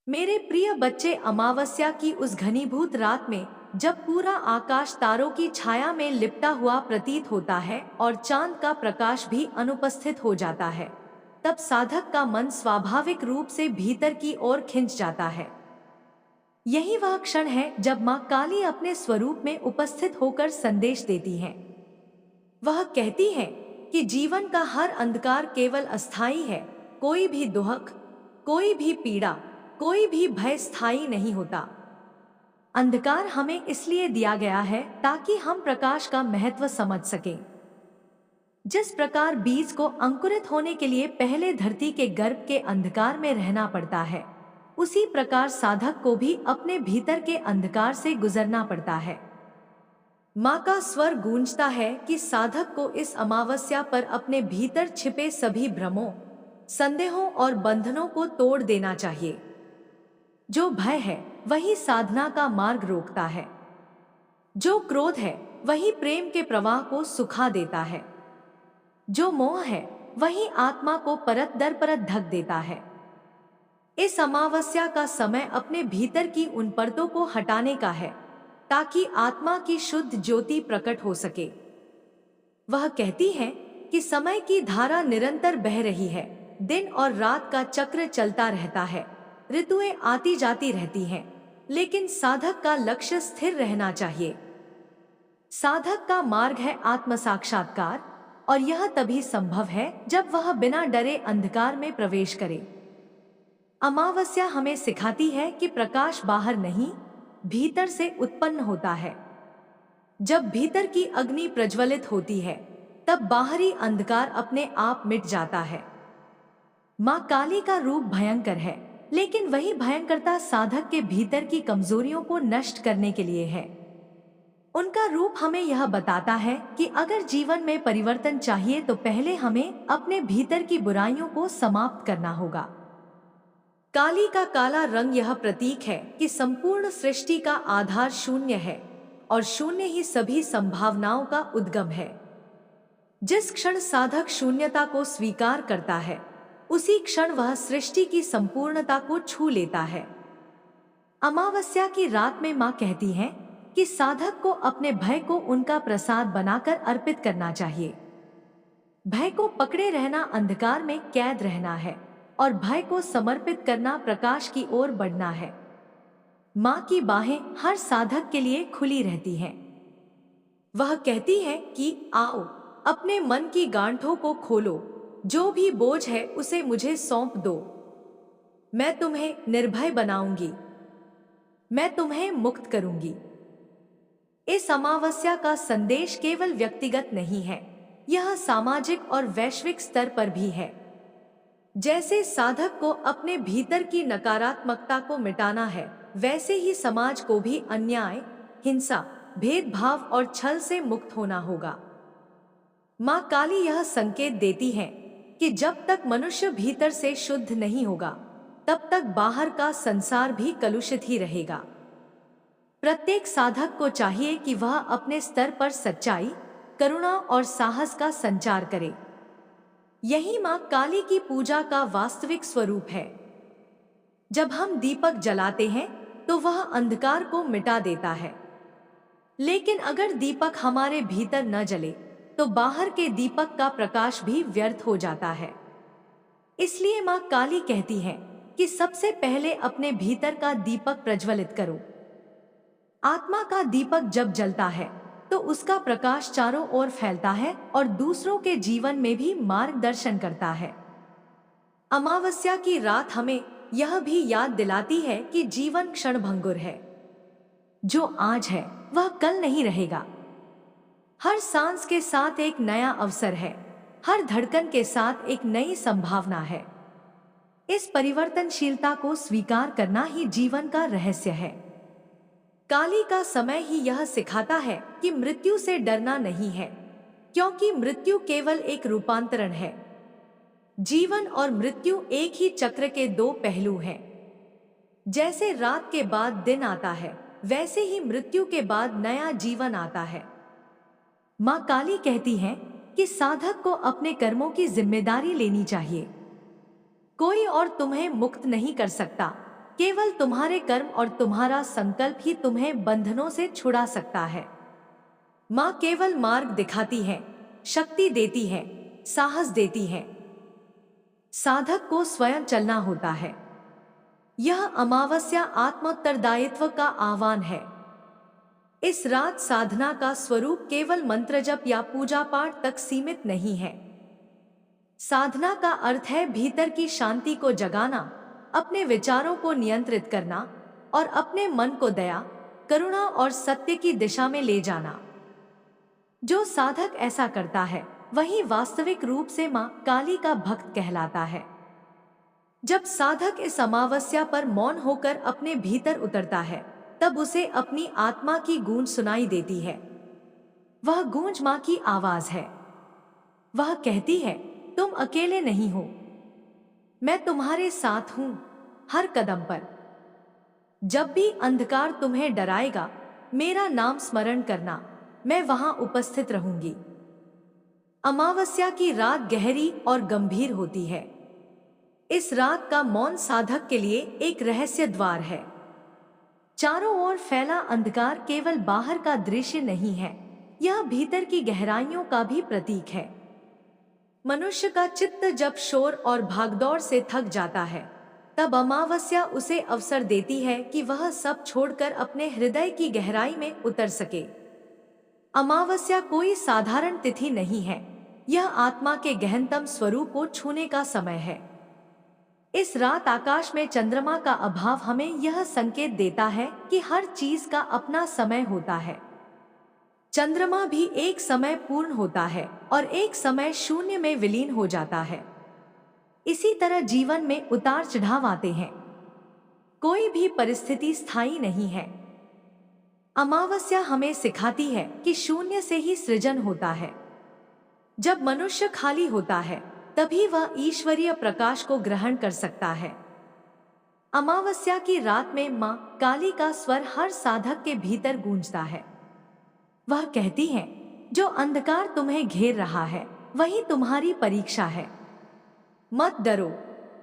मेरे प्रिय बच्चे, अमावस्या की उस घनीभूत रात में जब पूरा आकाश तारों की छाया में लिपटा हुआ प्रतीत होता है और चांद का प्रकाश भी अनुपस्थित हो जाता है, तब साधक का मन स्वाभाविक रूप से भीतर की ओर खिंच जाता है। यही वह क्षण है जब माँ काली अपने स्वरूप में उपस्थित होकर संदेश देती हैं। वह कहती है कि जीवन का हर अंधकार केवल अस्थाई है। कोई भी दुख, कोई भी पीड़ा, कोई भी भय स्थायी नहीं होता। अंधकार हमें इसलिए दिया गया है ताकि हम प्रकाश का महत्व समझ सकें। जिस प्रकार बीज को अंकुरित होने के लिए पहले धरती के गर्भ के अंधकार में रहना पड़ता है, उसी प्रकार साधक को भी अपने भीतर के अंधकार से गुजरना पड़ता है। माँ का स्वर गूंजता है कि साधक को इस अमावस्या पर अपने भीतर छिपे सभी भ्रमों, संदेहों और बंधनों को तोड़ देना चाहिए। जो भय है वही साधना का मार्ग रोकता है। जो क्रोध है वही प्रेम के प्रवाह को सुखा देता है। जो मोह है वही आत्मा को परत दर परत ढक देता है। इस अमावस्या का समय अपने भीतर की उन परतों को हटाने का है ताकि आत्मा की शुद्ध ज्योति प्रकट हो सके। वह कहती है कि समय की धारा निरंतर बह रही है, दिन और रात का चक्र चलता रहता है, ऋतुएं आती जाती रहती हैं, लेकिन साधक का लक्ष्य स्थिर रहना चाहिए। साधक का मार्ग है आत्म साक्षात्कार, और यह तभी संभव है जब वह बिना डरे अंधकार में प्रवेश करे। अमावस्या हमें सिखाती है कि प्रकाश बाहर नहीं, भीतर से उत्पन्न होता है। जब भीतर की अग्नि प्रज्वलित होती है, तब बाहरी अंधकार अपने आप मिट जाता है। माँ काली का रूप भयंकर है, लेकिन वही भयंकरता साधक के भीतर की कमजोरियों को नष्ट करने के लिए है। उनका रूप हमें यह बताता है कि अगर जीवन में परिवर्तन चाहिए तो पहले हमें अपने भीतर की बुराइयों को समाप्त करना होगा। काली का काला रंग यह प्रतीक है कि संपूर्ण सृष्टि का आधार शून्य है और शून्य ही सभी संभावनाओं का उद्गम है। जिस क्षण साधक शून्यता को स्वीकार करता है, उसी क्षण वह सृष्टि की संपूर्णता को छू लेता है। अमावस्या की रात में माँ कहती हैं कि साधक को अपने भय को उनका प्रसाद बनाकर अर्पित करना चाहिए। भय को पकड़े रहना अंधकार में कैद रहना है और भय को समर्पित करना प्रकाश की ओर बढ़ना है। माँ की बाहें हर साधक के लिए खुली रहती हैं। वह कहती है कि आओ, अपने मन की गांठों को खोलो, जो भी बोझ है उसे मुझे सौंप दो। मैं तुम्हें निर्भय बनाऊंगी, मैं तुम्हें मुक्त करूंगी। इस अमावस्या का संदेश केवल व्यक्तिगत नहीं है, यह सामाजिक और वैश्विक स्तर पर भी है। जैसे साधक को अपने भीतर की नकारात्मकता को मिटाना है, वैसे ही समाज को भी अन्याय, हिंसा, भेदभाव और छल से मुक्त होना होगा। माँ काली यह संकेत देती है कि जब तक मनुष्य भीतर से शुद्ध नहीं होगा, तब तक बाहर का संसार भी कलुषित ही रहेगा। प्रत्येक साधक को चाहिए कि वह अपने स्तर पर सच्चाई, करुणा और साहस का संचार करे। यही माँ काली की पूजा का वास्तविक स्वरूप है। जब हम दीपक जलाते हैं तो वह अंधकार को मिटा देता है, लेकिन अगर दीपक हमारे भीतर न जले तो बाहर के दीपक का प्रकाश भी व्यर्थ हो जाता है। इसलिए माँ काली कहती है कि सबसे पहले अपने भीतर का दीपक प्रज्वलित करो। आत्मा का दीपक जब जलता है तो उसका प्रकाश चारों ओर फैलता है और दूसरों के जीवन में भी मार्गदर्शन करता है। अमावस्या की रात हमें यह भी याद दिलाती है कि जीवन क्षणभंगुर है। जो आज है वह कल नहीं रहेगा। हर सांस के साथ एक नया अवसर है, हर धड़कन के साथ एक नई संभावना है। इस परिवर्तनशीलता को स्वीकार करना ही जीवन का रहस्य है। काली का समय ही यह सिखाता है कि मृत्यु से डरना नहीं है, क्योंकि मृत्यु केवल एक रूपांतरण है। जीवन और मृत्यु एक ही चक्र के दो पहलू हैं। जैसे रात के बाद दिन आता है, वैसे ही मृत्यु के बाद नया जीवन आता है। माँ काली कहती हैं कि साधक को अपने कर्मों की जिम्मेदारी लेनी चाहिए। कोई और तुम्हें मुक्त नहीं कर सकता, केवल तुम्हारे कर्म और तुम्हारा संकल्प ही तुम्हें बंधनों से छुड़ा सकता है। माँ केवल मार्ग दिखाती है, शक्ति देती है, साहस देती है। साधक को स्वयं चलना होता है। यह अमावस्या आत्मोत्तरदायित्व का आह्वान है। इस रात साधना का स्वरूप केवल मंत्र जप या पूजा पाठ तक सीमित नहीं है। साधना का अर्थ है भीतर की शांति को जगाना, अपने विचारों को नियंत्रित करना और अपने मन को दया, करुणा और सत्य की दिशा में ले जाना। जो साधक ऐसा करता है वही वास्तविक रूप से मां काली का भक्त कहलाता है। जब साधक इस अमावस्या पर मौन होकर अपने भीतर उतरता है, तब उसे अपनी आत्मा की गूंज सुनाई देती है। वह गूंज मां की आवाज है। वह कहती है, तुम अकेले नहीं हो, मैं तुम्हारे साथ हूं, हर कदम पर। जब भी अंधकार तुम्हें डराएगा, मेरा नाम स्मरण करना, मैं वहां उपस्थित रहूंगी। अमावस्या की रात गहरी और गंभीर होती है। इस रात का मौन साधक के लिए एक रहस्य द्वार है। चारों ओर फैला अंधकार केवल बाहर का दृश्य नहीं है, यह भीतर की गहराइयों का भी प्रतीक है। मनुष्य का चित्त जब शोर और भागदौड़ से थक जाता है, तब अमावस्या उसे अवसर देती है कि वह सब छोड़कर अपने हृदय की गहराई में उतर सके। अमावस्या कोई साधारण तिथि नहीं है, यह आत्मा के गहनतम स्वरूप को छूने का समय है। इस रात आकाश में चंद्रमा का अभाव हमें यह संकेत देता है कि हर चीज का अपना समय होता है। चंद्रमा भी एक समय पूर्ण होता है और एक समय शून्य में विलीन हो जाता है। इसी तरह जीवन में उतार चढ़ाव आते हैं। कोई भी परिस्थिति स्थायी नहीं है। अमावस्या हमें सिखाती है कि शून्य से ही सृजन होता है। जब मनुष्य खाली होता है, तभी वह ईश्वरीय प्रकाश को ग्रहण कर सकता है। अमावस्या की रात में मां काली का स्वर हर साधक के भीतर गूंजता है। वह कहती है, जो अंधकार तुम्हें घेर रहा है, वही तुम्हारी परीक्षा है। मत डरो,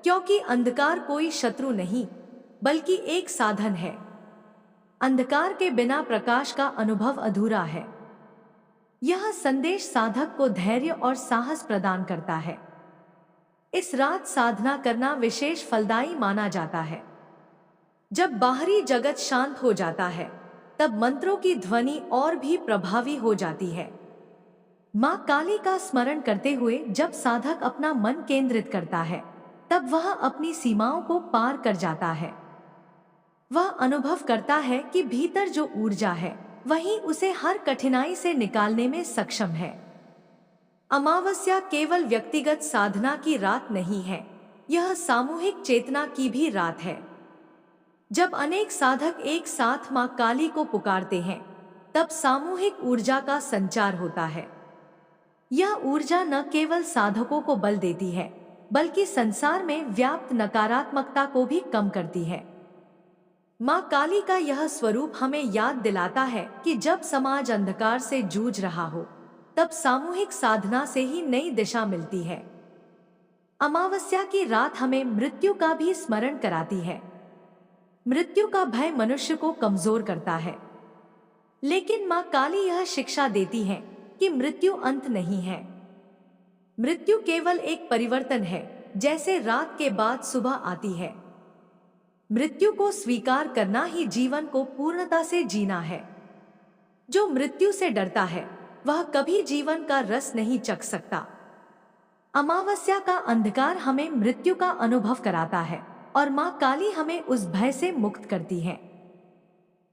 क्योंकि अंधकार कोई शत्रु नहीं, बल्कि एक साधन है। अंधकार के बिना प्रकाश का अनुभव अधूरा है। यह संदेश साधक को धैर्य और साहस प्रदान करता है। इस रात साधना करना विशेष फलदायी माना जाता है। जब बाहरी जगत शांत हो जाता है, तब मंत्रों की ध्वनि और भी प्रभावी हो जाती है। मां काली का स्मरण करते हुए जब साधक अपना मन केंद्रित करता है, तब वह अपनी सीमाओं को पार कर जाता है। वह अनुभव करता है कि भीतर जो ऊर्जा है, वही उसे हर कठिनाई से निकालने में सक्षम है। अमावस्या केवल व्यक्तिगत साधना की रात नहीं है, यह सामूहिक चेतना की भी रात है। जब अनेक साधक एक साथ मां काली को पुकारते हैं, तब सामूहिक ऊर्जा का संचार होता है। यह ऊर्जा न केवल साधकों को बल देती है, बल्कि संसार में व्याप्त नकारात्मकता को भी कम करती है। मां काली का यह स्वरूप हमें याद दिलाता है कि जब समाज अंधकार से जूझ रहा हो, तब सामूहिक साधना से ही नई दिशा मिलती है। अमावस्या की रात हमें मृत्यु का भी स्मरण कराती है। मृत्यु का भय मनुष्य को कमजोर करता है, लेकिन मां काली यह शिक्षा देती है कि मृत्यु अंत नहीं है। मृत्यु केवल एक परिवर्तन है, जैसे रात के बाद सुबह आती है। मृत्यु को स्वीकार करना ही जीवन को पूर्णता से जीना है। जो मृत्यु से डरता है, वह कभी जीवन का रस नहीं चख सकता। अमावस्या का अंधकार हमें मृत्यु का अनुभव कराता है और मां काली हमें उस भय से मुक्त करती है।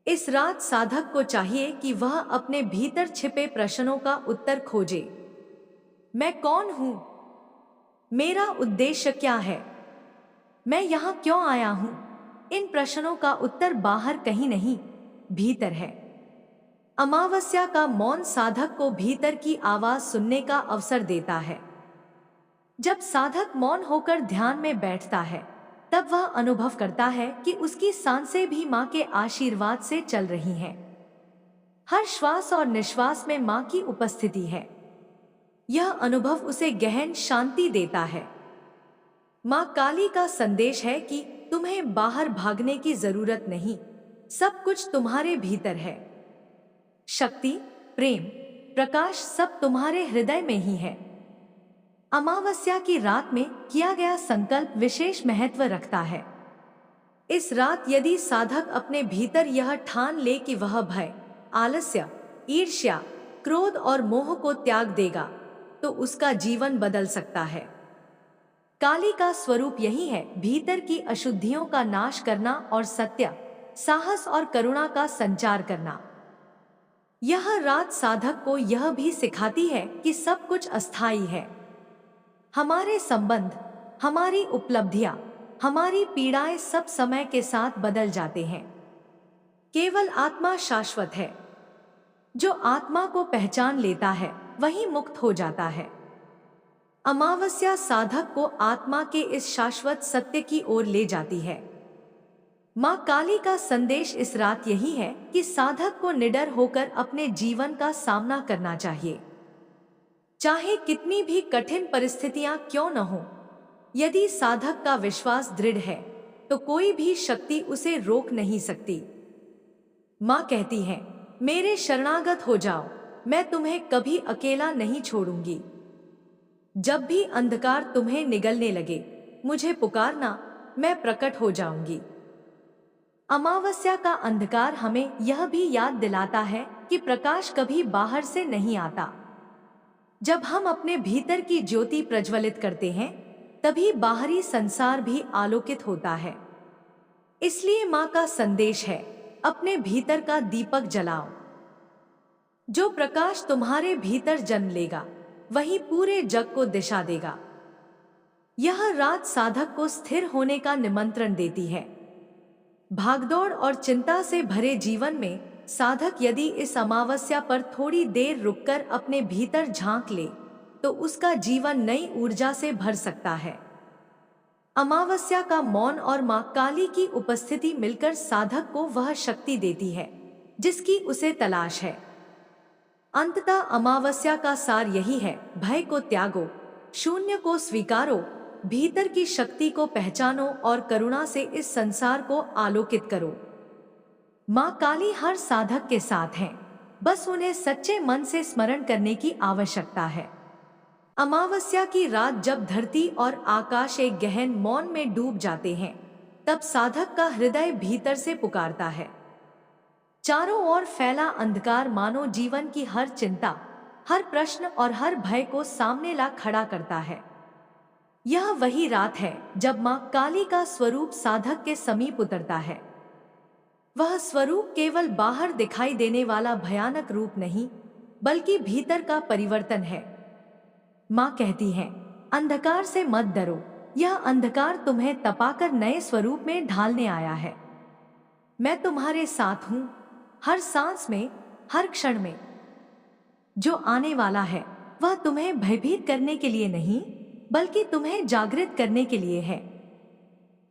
इस रात साधक को चाहिए कि वह अपने भीतर छिपे प्रश्नों का उत्तर खोजे। मैं कौन हूं? मेरा उद्देश्य क्या है? मैं यहां क्यों आया हूं? इन प्रश्नों का उत्तर बाहर कहीं नहीं, भीतर है। अमावस्या का मौन साधक को भीतर की आवाज सुनने का अवसर देता है। जब साधक मौन होकर ध्यान में बैठता है, तब वह अनुभव करता है कि उसकी सांसें भी मां के आशीर्वाद से चल रही हैं। हर श्वास और निश्वास में मां की उपस्थिति है। यह अनुभव उसे गहन शांति देता है। मां काली का संदेश है कि तुम्हें बाहर भागने की जरूरत नहीं, सब कुछ तुम्हारे भीतर है। शक्ति, प्रेम, प्रकाश सब तुम्हारे हृदय में ही है। अमावस्या की रात में किया गया संकल्प विशेष महत्व रखता है। इस रात यदि साधक अपने भीतर यह ठान ले कि वह भय, आलस्य, ईर्ष्या, क्रोध और मोह को त्याग देगा, तो उसका जीवन बदल सकता है। काली का स्वरूप यही है, भीतर की अशुद्धियों का नाश करना और सत्य, साहस और करुणा का संचार करना। यह रात साधक को यह भी सिखाती है कि सब कुछ अस्थायी है। हमारे संबंध, हमारी उपलब्धियां, हमारी पीड़ाएं सब समय के साथ बदल जाते हैं। केवल आत्मा शाश्वत है। जो आत्मा को पहचान लेता है वही मुक्त हो जाता है। अमावस्या साधक को आत्मा के इस शाश्वत सत्य की ओर ले जाती है। मां काली का संदेश इस रात यही है कि साधक को निडर होकर अपने जीवन का सामना करना चाहिए, चाहे कितनी भी कठिन परिस्थितियां क्यों न हो। यदि साधक का विश्वास दृढ़ है तो कोई भी शक्ति उसे रोक नहीं सकती। मां कहती है, मेरे शरणागत हो जाओ, मैं तुम्हें कभी अकेला नहीं छोड़ूंगी। जब भी अंधकार तुम्हें निगलने लगे, मुझे पुकारना, मैं प्रकट हो जाऊंगी। अमावस्या का अंधकार हमें यह भी याद दिलाता है कि प्रकाश कभी बाहर से नहीं आता। जब हम अपने भीतर की ज्योति प्रज्वलित करते हैं, तभी बाहरी संसार भी आलोकित होता है। इसलिए मां का संदेश है, अपने भीतर का दीपक जलाओ। जो प्रकाश तुम्हारे भीतर जन्म लेगा, वही पूरे जग को दिशा देगा। यह रात साधक को स्थिर होने का निमंत्रण देती है। भागदौड़ और चिंता से भरे जीवन में साधक यदि इस अमावस्या पर थोड़ी देर रुककर अपने भीतर झांक ले, तो उसका जीवन नई ऊर्जा से भर सकता है। अमावस्या का मौन और मां काली की उपस्थिति मिलकर साधक को वह शक्ति देती है जिसकी उसे तलाश है। अंततः अमावस्या का सार यही है, भय को त्यागो, शून्य को स्वीकारो, भीतर की शक्ति को पहचानो और करुणा से इस संसार को आलोकित करो। मां काली हर साधक के साथ हैं, बस उन्हें सच्चे मन से स्मरण करने की आवश्यकता है। अमावस्या की रात जब धरती और आकाश एक गहन मौन में डूब जाते हैं, तब साधक का हृदय भीतर से पुकारता है। चारों ओर फैला अंधकार मानो जीवन की हर चिंता, हर प्रश्न और हर भय को सामने ला खड़ा करता है। यह वही रात है जब मां काली का स्वरूप साधक के समीप उतरता है। वह स्वरूप केवल बाहर दिखाई देने वाला भयानक रूप नहीं, बल्कि भीतर का परिवर्तन है। मां कहती है, अंधकार से मत डरो, यह अंधकार तुम्हें तपाकर नए स्वरूप में ढालने आया है। मैं तुम्हारे साथ हूं, हर सांस में, हर क्षण में। जो आने वाला है वह तुम्हें भयभीत करने के लिए नहीं, बल्कि तुम्हें जागृत करने के लिए है।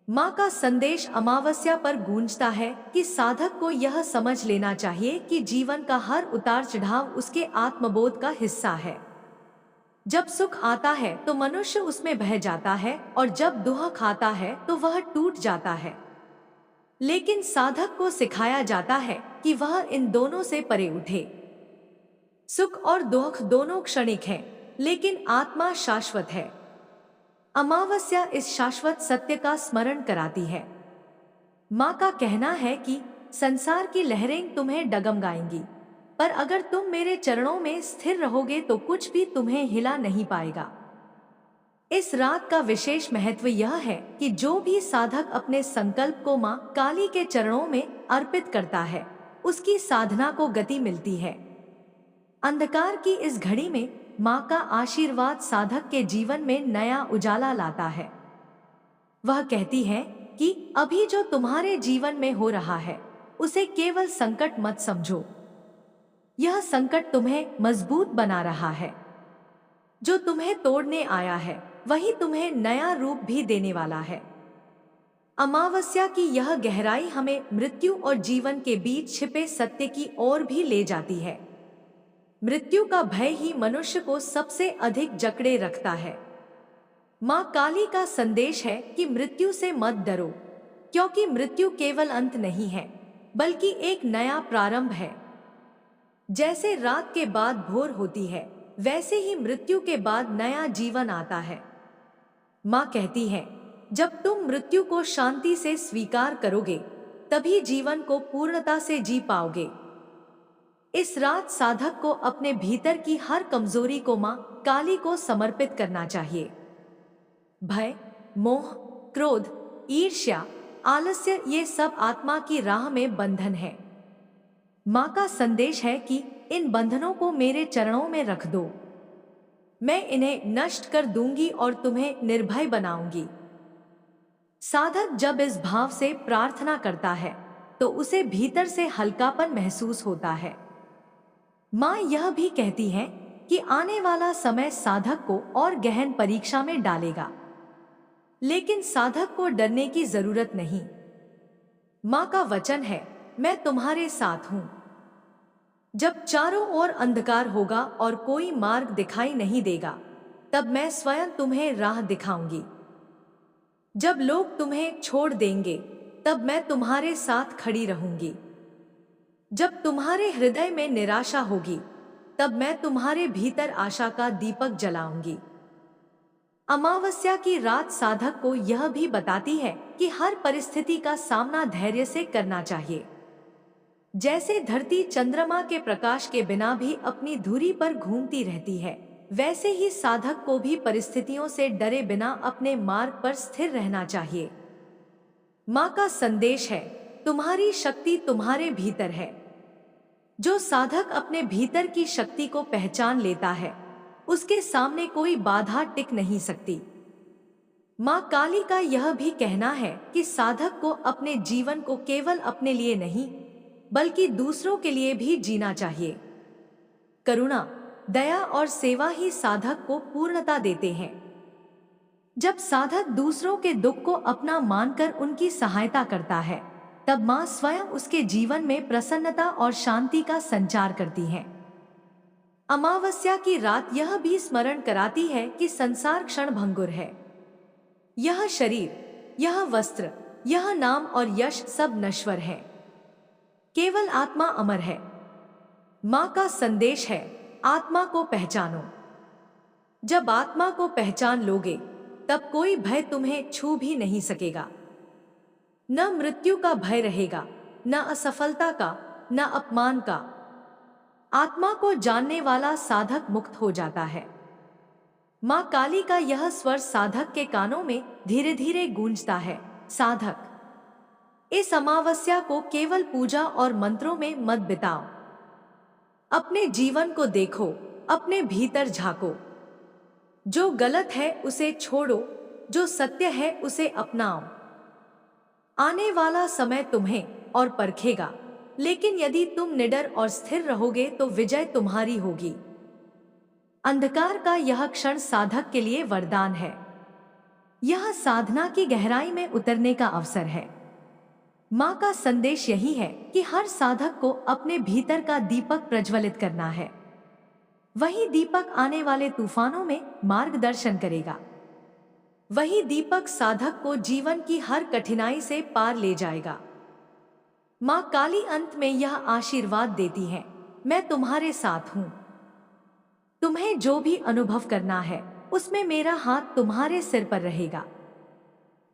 मां का संदेश अमावस्या पर गूंजता है कि साधक को यह समझ लेना चाहिए कि जीवन का हर उतार चढ़ाव उसके आत्मबोध का हिस्सा है। जब सुख आता है तो मनुष्य उसमें बह जाता है, और जब दुख आता है तो वह टूट जाता है। लेकिन साधक को सिखाया जाता है कि वह इन दोनों से परे उठे। सुख और दुख दोनों क्षणिक हैं, लेकिन आत्मा शाश्वत है। अमावस्या इस शाश्वत सत्य का स्मरण कराती है। मां का कहना है कि संसार की लहरें तुम्हें डगमगाएंगी, पर अगर तुम मेरे चरणों में स्थिर रहोगे तो कुछ भी तुम्हें हिला नहीं पाएगा। इस रात का विशेष महत्व यह है कि जो भी साधक अपने संकल्प को मां काली के चरणों में अर्पित करता है, उसकी साधना को गति मिलती है। अंधकार की इस घड़ी में मां का आशीर्वाद साधक के जीवन में नया उजाला लाता है। वह कहती है कि अभी जो तुम्हारे जीवन में हो रहा है, उसे केवल संकट मत समझो। यह संकट तुम्हें मजबूत बना रहा है। जो तुम्हें तोड़ने आया है, वही तुम्हें नया रूप भी देने वाला है। अमावस्या की यह गहराई हमें मृत्यु और जीवन के बीच छिपे सत्य की ओर भी ले जाती है। मृत्यु का भय ही मनुष्य को सबसे अधिक जकड़े रखता है। मां काली का संदेश है कि मृत्यु से मत डरो, क्योंकि मृत्यु केवल अंत नहीं है, बल्कि एक नया प्रारंभ है। जैसे रात के बाद भोर होती है, वैसे ही मृत्यु के बाद नया जीवन आता है। माँ कहती है, जब तुम मृत्यु को शांति से स्वीकार करोगे, तभी जीवन को पूर्णता से जी पाओगे। इस रात साधक को अपने भीतर की हर कमजोरी को माँ काली को समर्पित करना चाहिए। भय, मोह, क्रोध, ईर्ष्या, आलस्य, ये सब आत्मा की राह में बंधन है। माँ का संदेश है कि इन बंधनों को मेरे चरणों में रख दो। मैं इन्हें नष्ट कर दूंगी और तुम्हें निर्भय बनाऊंगी। साधक जब इस भाव से प्रार्थना करता है, तो उसे भीतर से हल्कापन महसूस होता है। माँ यह भी कहती है कि आने वाला समय साधक को और गहन परीक्षा में डालेगा, लेकिन साधक को डरने की जरूरत नहीं। माँ का वचन है, मैं तुम्हारे साथ हूं। जब चारों ओर अंधकार होगा और कोई मार्ग दिखाई नहीं देगा, तब मैं स्वयं तुम्हें राह दिखाऊंगी। जब लोग तुम्हें छोड़ देंगे, तब मैं तुम्हारे साथ खड़ी रहूंगी। जब तुम्हारे हृदय में निराशा होगी, तब मैं तुम्हारे भीतर आशा का दीपक जलाऊंगी। अमावस्या की रात साधक को यह भी बताती है कि हर परिस्थिति का सामना धैर्य से करना चाहिए। जैसे धरती चंद्रमा के प्रकाश के बिना भी अपनी धुरी पर घूमती रहती है, वैसे ही साधक को भी परिस्थितियों से डरे बिना अपने मार्ग पर स्थिर रहना चाहिए। माँ का संदेश है, तुम्हारी शक्ति तुम्हारे भीतर है। जो साधक अपने भीतर की शक्ति को पहचान लेता है, उसके सामने कोई बाधा टिक नहीं सकती। माँ काली का यह भी कहना है कि साधक को अपने जीवन को केवल अपने लिए नहीं, बल्कि दूसरों के लिए भी जीना चाहिए। करुणा, दया और सेवा ही साधक को पूर्णता देते हैं। जब साधक दूसरों के दुख को अपना मानकर उनकी सहायता करता है, तब माँ स्वयं उसके जीवन में प्रसन्नता और शांति का संचार करती है। अमावस्या की रात यह भी स्मरण कराती है कि संसार क्षण भंगुर है। यह शरीर, यह वस्त्र, यह नाम और यश सब नश्वर है। केवल आत्मा अमर है। माँ का संदेश है, आत्मा को पहचानो। जब आत्मा को पहचान लोगे, तब कोई भय तुम्हें छू भी नहीं सकेगा। न मृत्यु का भय रहेगा, न असफलता का, न अपमान का। आत्मा को जानने वाला साधक मुक्त हो जाता है। माँ काली का यह स्वर साधक के कानों में धीरे धीरे गूंजता है, साधक, इस अमावस्या को केवल पूजा और मंत्रों में मत बिताओ। अपने जीवन को देखो, अपने भीतर झांको। जो गलत है उसे छोड़ो, जो सत्य है उसे अपनाओ। आने वाला समय तुम्हें और परखेगा, लेकिन यदि तुम निडर और स्थिर रहोगे तो विजय तुम्हारी होगी। अंधकार का यह क्षण साधक के लिए वरदान है। यह साधना की गहराई में उतरने का अवसर है। माँ का संदेश यही है कि हर साधक को अपने भीतर का दीपक प्रज्वलित करना है। वही दीपक आने वाले तूफानों में मार्गदर्शन करेगा। वही दीपक साधक को जीवन की हर कठिनाई से पार ले जाएगा। माँ काली अंत में यह आशीर्वाद देती है, मैं तुम्हारे साथ हूँ। तुम्हें जो भी अनुभव करना है, उसमें मेरा हाथ तुम्हारे सिर पर रहेगा।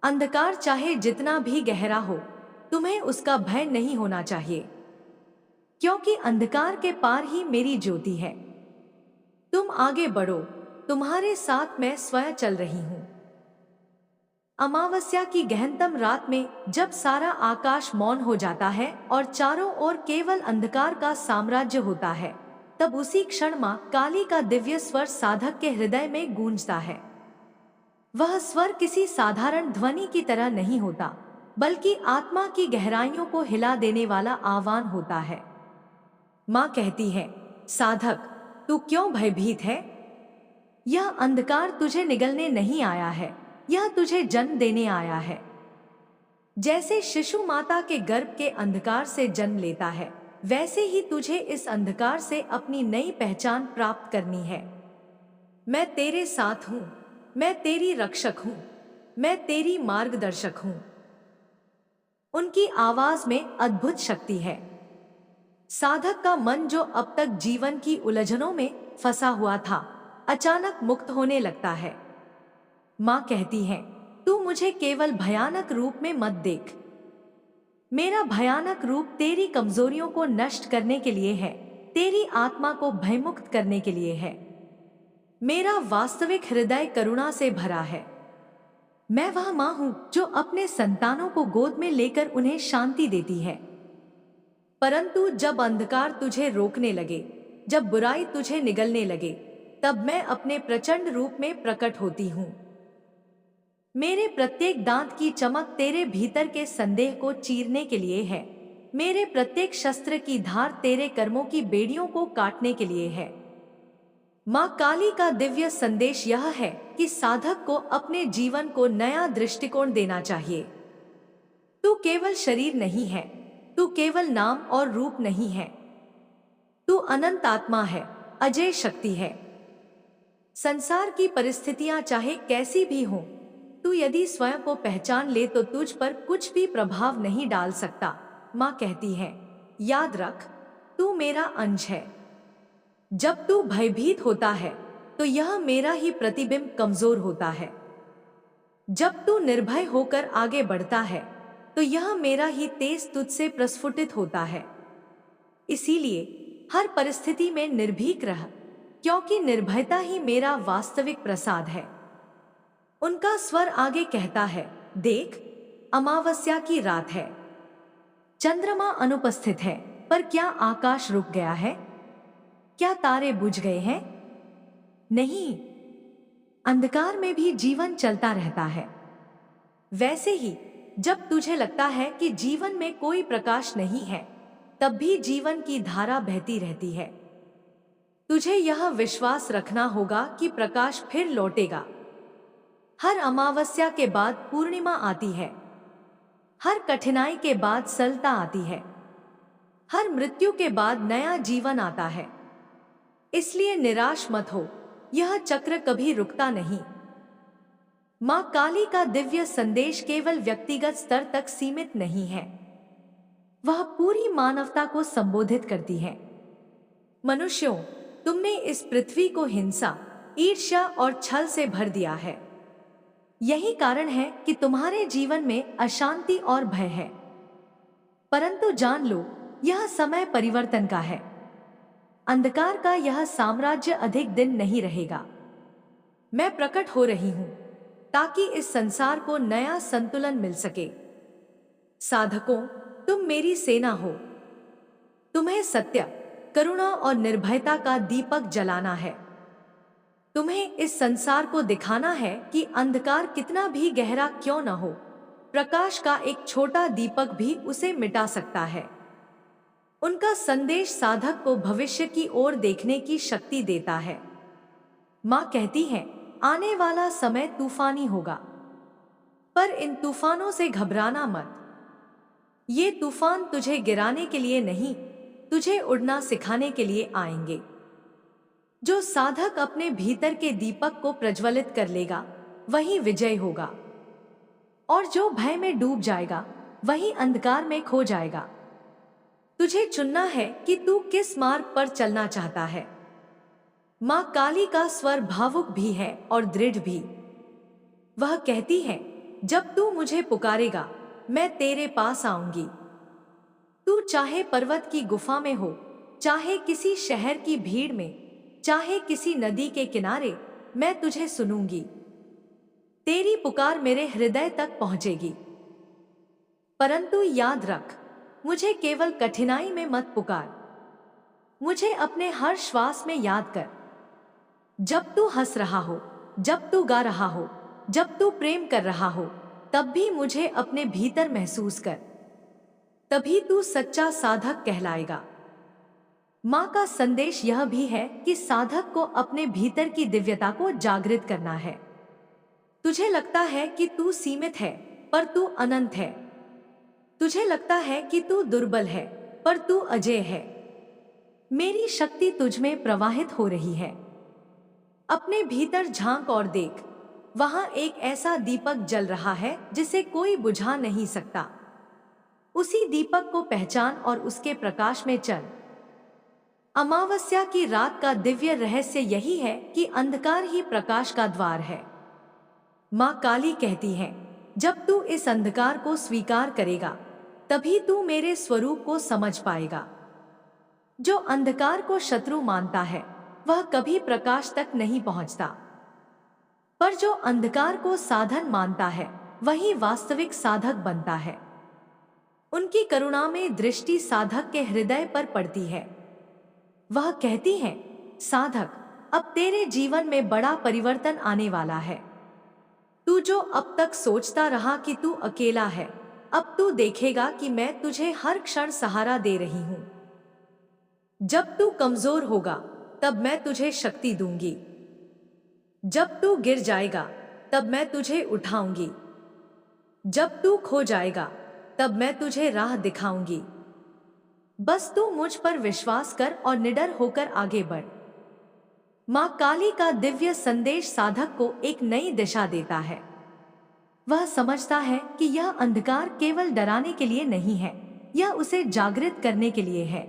अंधकार चाहे जितना भी गहरा हो, तुम्हें उसका भय नहीं होना चाहिए, क्योंकि अंधकार के पार ही मेरी ज्योति है। तुम आगे बढ़ो, तुम्हारे साथ मैं स्वयं चल रही हूं। अमावस्या की गहनतम रात में जब सारा आकाश मौन हो जाता है और चारों ओर केवल अंधकार का साम्राज्य होता है, तब उसी क्षण मां काली का दिव्य स्वर साधक के हृदय में गूंजता है। वह स्वर किसी साधारण ध्वनि की तरह नहीं होता, बल्कि आत्मा की गहराइयों को हिला देने वाला आह्वान होता है। माँ कहती है, साधक, तू क्यों भयभीत है? यह अंधकार तुझे निगलने नहीं आया है, यह तुझे जन्म देने आया है। जैसे शिशु माता के गर्भ के अंधकार से जन्म लेता है, वैसे ही तुझे इस अंधकार से अपनी नई पहचान प्राप्त करनी है। मैं तेरे साथ हूँ, मैं तेरी रक्षक हूँ, मैं तेरी मार्गदर्शक हूँ। उनकी आवाज में अद्भुत शक्ति है। साधक का मन जो अब तक जीवन की उलझनों में फंसा हुआ था, अचानक मुक्त होने लगता है। माँ कहती है, तू मुझे केवल भयानक रूप में मत देख। मेरा भयानक रूप तेरी कमजोरियों को नष्ट करने के लिए है, तेरी आत्मा को भयमुक्त करने के लिए है। मेरा वास्तविक हृदय करुणा से भरा है। मैं वह माँ हूँ जो अपने संतानों को गोद में लेकर उन्हें शांति देती है। परंतु जब अंधकार तुझे रोकने लगे, जब बुराई तुझे निगलने लगे, तब मैं अपने प्रचंड रूप में प्रकट होती हूँ। मेरे प्रत्येक दांत की चमक तेरे भीतर के संदेह को चीरने के लिए है। मेरे प्रत्येक शस्त्र की धार तेरे कर्मों की बेड़ियों को काटने के लिए है। माँ काली का दिव्य संदेश यह है कि साधक को अपने जीवन को नया दृष्टिकोण देना चाहिए। तू केवल शरीर नहीं है, तू केवल नाम और रूप नहीं है, तू अनंत आत्मा है, अजय शक्ति है। संसार की परिस्थितियां चाहे कैसी भी हों, तू यदि स्वयं को पहचान ले तो तुझ पर कुछ भी प्रभाव नहीं डाल सकता। माँ कहती है, याद रख, तू मेरा अंश है। जब तू भयभीत होता है तो यह मेरा ही प्रतिबिंब कमजोर होता है। जब तू निर्भय होकर आगे बढ़ता है तो यह मेरा ही तेज तुझसे प्रस्फुटित होता है। इसीलिए हर परिस्थिति में निर्भीक रह, क्योंकि निर्भयता ही मेरा वास्तविक प्रसाद है। उनका स्वर आगे कहता है, देख, अमावस्या की रात है, चंद्रमा अनुपस्थित है, पर क्या आकाश रुक गया है? क्या तारे बुझ गए हैं? नहीं, अंधकार में भी जीवन चलता रहता है। वैसे ही जब तुझे लगता है कि जीवन में कोई प्रकाश नहीं है, तब भी जीवन की धारा बहती रहती है। तुझे यह विश्वास रखना होगा कि प्रकाश फिर लौटेगा। हर अमावस्या के बाद पूर्णिमा आती है, हर कठिनाई के बाद सरलता आती है, हर मृत्यु के बाद नया जीवन आता है। इसलिए निराश मत हो, यह चक्र कभी रुकता नहीं। माँ काली का दिव्य संदेश केवल व्यक्तिगत स्तर तक सीमित नहीं है, वह पूरी मानवता को संबोधित करती है। मनुष्यों, तुमने इस पृथ्वी को हिंसा, ईर्ष्या और छल से भर दिया है। यही कारण है कि तुम्हारे जीवन में अशांति और भय है। परंतु जान लो, यह समय परिवर्तन का है। अंधकार का यह साम्राज्य अधिक दिन नहीं रहेगा। मैं प्रकट हो रही हूं ताकि इस संसार को नया संतुलन मिल सके। साधकों, तुम मेरी सेना हो। तुम्हें सत्य, करुणा और निर्भयता का दीपक जलाना है। तुम्हें इस संसार को दिखाना है कि अंधकार कितना भी गहरा क्यों न हो, प्रकाश का एक छोटा दीपक भी उसे मिटा सकता है। उनका संदेश साधक को भविष्य की ओर देखने की शक्ति देता है। माँ कहती है, आने वाला समय तूफानी होगा, पर इन तूफानों से घबराना मत। ये तूफान तुझे गिराने के लिए नहीं, तुझे उड़ना सिखाने के लिए आएंगे। जो साधक अपने भीतर के दीपक को प्रज्वलित कर लेगा, वही विजय होगा, और जो भय में डूब जाएगा, वही अंधकार में खो जाएगा। तुझे चुनना है कि तू किस मार्ग पर चलना चाहता है। माँ काली का स्वर भावुक भी है और दृढ़ भी। वह कहती है, जब तू मुझे पुकारेगा, मैं तेरे पास आऊंगी। तू चाहे पर्वत की गुफा में हो, चाहे किसी शहर की भीड़ में, चाहे किसी नदी के किनारे, मैं तुझे सुनूंगी। तेरी पुकार मेरे हृदय तक पहुंचेगी। परंतु याद रख, मुझे केवल कठिनाई में मत पुकार, मुझे अपने हर श्वास में याद कर। जब तू हंस रहा हो, जब तू गा रहा हो, जब तू प्रेम कर रहा हो, तब भी मुझे अपने भीतर महसूस कर। तभी तू सच्चा साधक कहलाएगा। माँ का संदेश यह भी है कि साधक को अपने भीतर की दिव्यता को जागृत करना है। तुझे लगता है कि तू सीमित है, पर तू अनंत है। तुझे लगता है कि तू दुर्बल है, पर तू अजेय है। मेरी शक्ति तुझ में प्रवाहित हो रही है। अपने भीतर झांक और देख, वहां एक ऐसा दीपक जल रहा है जिसे कोई बुझा नहीं सकता। उसी दीपक को पहचान और उसके प्रकाश में चल। अमावस्या की रात का दिव्य रहस्य यही है कि अंधकार ही प्रकाश का द्वार है। माँ काली कहती है, जब तू इस अंधकार को स्वीकार करेगा तभी तू मेरे स्वरूप को समझ पाएगा। जो अंधकार को शत्रु मानता है वह कभी प्रकाश तक नहीं पहुंचता, पर जो अंधकार को साधन मानता है वही वास्तविक साधक बनता है। उनकी करुणा में दृष्टि साधक के हृदय पर पड़ती है। वह कहती है, साधक, अब तेरे जीवन में बड़ा परिवर्तन आने वाला है। तू जो अब तक सोचता रहा कि तू अकेला है, अब तू देखेगा कि मैं तुझे हर क्षण सहारा दे रही हूं। जब तू कमजोर होगा तब मैं तुझे शक्ति दूंगी। जब तू गिर जाएगा तब मैं तुझे उठाऊंगी। जब तू खो जाएगा तब मैं तुझे राह दिखाऊंगी। बस तू मुझ पर विश्वास कर और निडर होकर आगे बढ़। माँ काली का दिव्य संदेश साधक को एक नई दिशा देता है। वह समझता है कि यह अंधकार केवल डराने के लिए नहीं है, यह उसे जागृत करने के लिए है।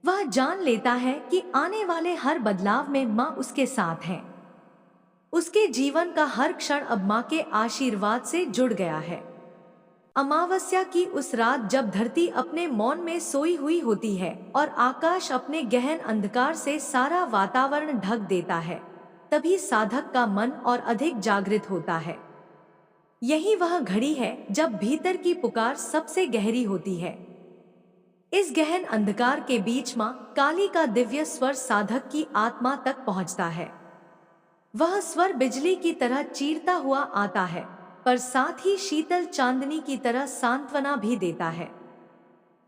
वह जान लेता है कि आने वाले हर बदलाव में माँ उसके साथ है। उसके जीवन का हर क्षण अब माँ के आशीर्वाद से जुड़ गया है। अमावस्या की उस रात जब धरती अपने मौन में सोई हुई होती है और आकाश अपने गहन अंधकार से सारा वातावरण ढक देता है, तभी साधक का मन और अधिक जागृत होता है। यही वह घड़ी है जब भीतर की पुकार सबसे गहरी होती है। इस गहन अंधकार के बीच माँ काली का दिव्य स्वर साधक की आत्मा तक पहुँचता है। वह स्वर बिजली की तरह चीरता हुआ आता है, पर साथ ही शीतल चांदनी की तरह सांत्वना भी देता है।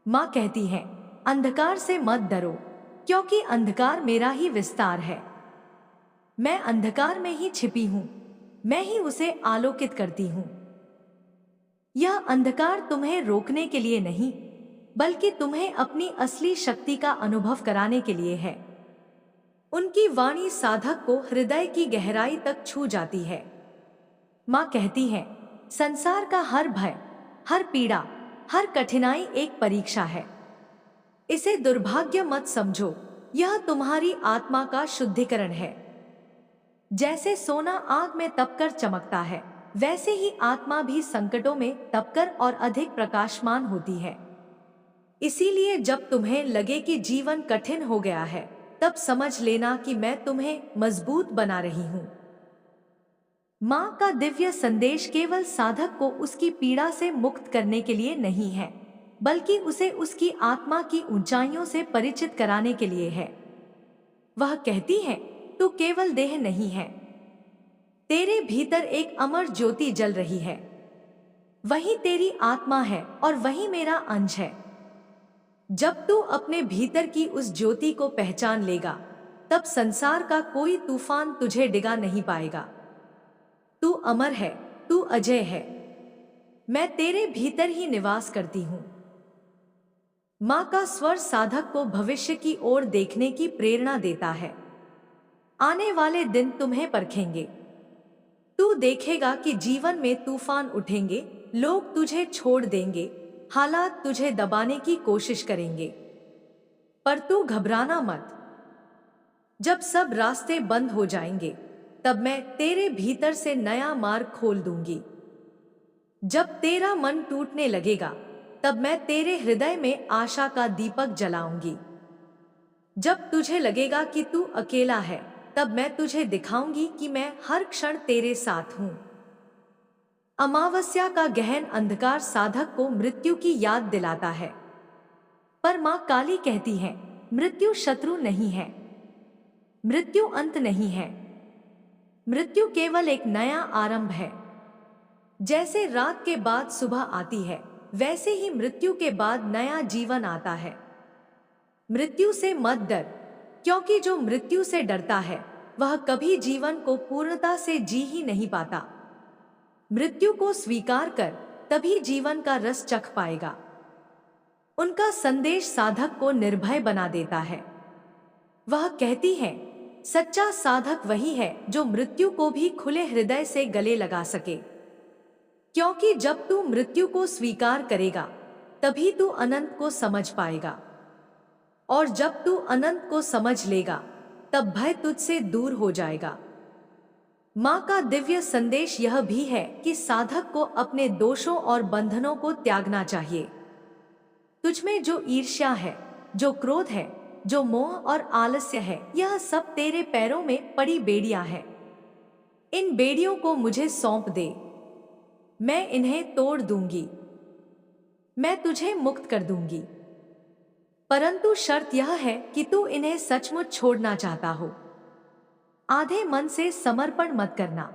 माँ कहती है, अंधकार से मत डरो, क्योंकि अंधकार मेरा ही विस्तार है। मैं अंधकार में ही छिपी हूँ, मैं ही उसे आलोकित करती हूँ। यह अंधकार तुम्हें रोकने के लिए नहीं, बल्कि तुम्हें अपनी असली शक्ति का अनुभव कराने के लिए है। उनकी वाणी साधक को हृदय की गहराई तक छू जाती है। माँ कहती है, संसार का हर भय, हर पीड़ा, हर कठिनाई एक परीक्षा है। इसे दुर्भाग्य मत समझो, यह तुम्हारी आत्मा का शुद्धिकरण है। जैसे सोना आग में तपकर चमकता है, वैसे ही आत्मा भी संकटों में तपकर और अधिक प्रकाशमान होती है। इसीलिए जब तुम्हें लगे कि जीवन कठिन हो गया है, तब समझ लेना कि मैं तुम्हें मजबूत बना रही हूँ। माँ का दिव्य संदेश केवल साधक को उसकी पीड़ा से मुक्त करने के लिए नहीं है, बल्कि उसे उसकी आत्मा की ऊंचाइयों से परिचित कराने के लिए है। वह कहती है, तू केवल देह नहीं है, तेरे भीतर एक अमर ज्योति जल रही है। वही तेरी आत्मा है और वही मेरा अंश है। जब तू अपने भीतर की उस ज्योति को पहचान लेगा, तब संसार का कोई तूफान तुझे डिगा नहीं पाएगा। तू अमर है, तू अजय है। मैं तेरे भीतर ही निवास करती हूँ। माँ का स्वर साधक को भविष्य की ओर देखने की प्रेरणा देता है। आने वाले दिन तुम्हें परखेंगे। तू देखेगा कि जीवन में तूफान उठेंगे, लोग तुझे छोड़ देंगे, हालात तुझे दबाने की कोशिश करेंगे, पर तू घबराना मत। जब सब रास्ते बंद हो जाएंगे, तब मैं तेरे भीतर से नया मार्ग खोल दूंगी। जब तेरा मन टूटने लगेगा, तब मैं तेरे हृदय में आशा का दीपक जलाऊंगी। जब तुझे लगेगा कि तू अकेला है, तब मैं तुझे दिखाऊंगी कि मैं हर क्षण तेरे साथ हूं। अमावस्या का गहन अंधकार साधक को मृत्यु की याद दिलाता है, पर मां काली कहती है, मृत्यु शत्रु नहीं है, मृत्यु अंत नहीं है, मृत्यु केवल एक नया आरंभ है। जैसे रात के बाद सुबह आती है, वैसे ही मृत्यु के बाद नया जीवन आता है। मृत्यु से मत डर, क्योंकि जो मृत्यु से डरता है वह कभी जीवन को पूर्णता से जी ही नहीं पाता। मृत्यु को स्वीकार कर, तभी जीवन का रस चख पाएगा। उनका संदेश साधक को निर्भय बना देता है। वह कहती है, सच्चा साधक वही है जो मृत्यु को भी खुले हृदय से गले लगा सके, क्योंकि जब तू मृत्यु को स्वीकार करेगा, तभी तू अनंत को समझ पाएगा। और जब तू अनंत को समझ लेगा तब भय तुझसे दूर हो जाएगा। माँ का दिव्य संदेश यह भी है कि साधक को अपने दोषों और बंधनों को त्यागना चाहिए। तुझमें जो ईर्ष्या है, जो क्रोध है, जो मोह और आलस्य है, यह सब तेरे पैरों में पड़ी बेड़ियां हैं। इन बेड़ियों को मुझे सौंप दे, मैं इन्हें तोड़ दूंगी, मैं तुझे मुक्त कर दूंगी। परंतु शर्त यह है कि तू इन्हें सचमुच छोड़ना चाहता हो। आधे मन से समर्पण मत करना,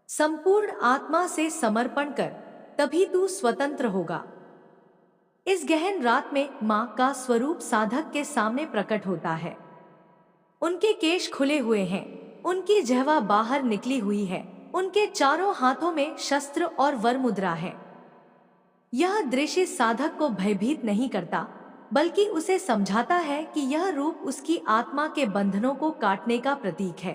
संपूर्ण आत्मा से समर्पण कर, तभी तू स्वतंत्र होगा। इस गहन रात में माँ का स्वरूप साधक के सामने प्रकट होता है। उनके केश खुले हुए हैं, उनकी जिह्वा बाहर निकली हुई है, उनके चारों हाथों में शस्त्र और वर मुद्रा है। यह दृश्य साधक को भयभीत नहीं करता, बल्कि उसे समझाता है कि यह रूप उसकी आत्मा के बंधनों को काटने का प्रतीक है।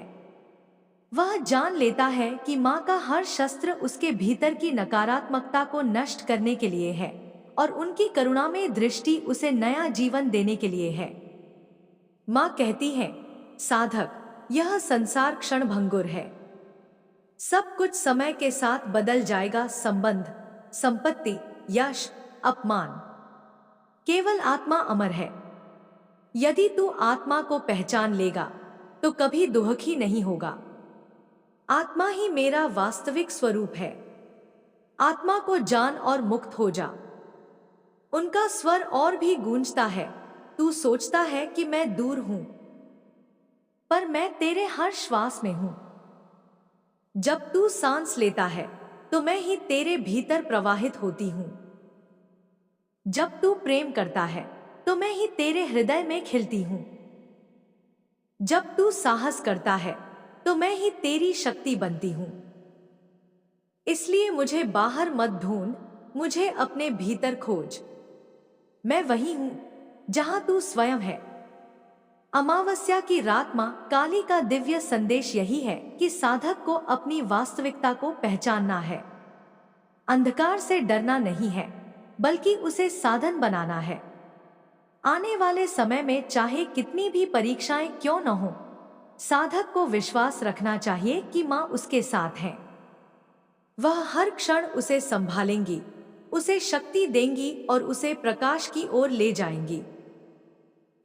वह जान लेता है कि माँ का हर शस्त्र उसके भीतर की नकारात्मकता को नष्ट करने के लिए है और उनकी करुणा में दृष्टि उसे नया जीवन देने के लिए है। माँ कहती है, साधक, यह संसार क्षणभंगुर है। सब कुछ समय के साथ बदल जाएगा, संबंध, संपत्ति, यश, अपमान। केवल आत्मा अमर है। यदि तू आत्मा को पहचान लेगा तो कभी दुखी नहीं होगा। आत्मा ही मेरा वास्तविक स्वरूप है। आत्मा को जान और मुक्त हो जा। उनका स्वर और भी गूंजता है। तू सोचता है कि मैं दूर हूं, पर मैं तेरे हर श्वास में हूं। जब तू सांस लेता है तो मैं ही तेरे भीतर प्रवाहित होती हूं। जब तू प्रेम करता है तो मैं ही तेरे हृदय में खिलती हूं। जब तू साहस करता है तो मैं ही तेरी शक्ति बनती हूं। इसलिए मुझे बाहर मत ढूंढ, मुझे अपने भीतर खोज। मैं वही हूं जहां तू स्वयं है। अमावस्या की रात मां काली का दिव्य संदेश यही है कि साधक को अपनी वास्तविकता को पहचानना है। अंधकार से डरना नहीं है, बल्कि उसे साधन बनाना है। आने वाले समय में चाहे कितनी भी परीक्षाएं क्यों न हो, साधक को विश्वास रखना चाहिए कि मां उसके साथ है। वह हर क्षण उसे संभालेंगी, उसे शक्ति देंगी और उसे प्रकाश की ओर ले जाएंगी।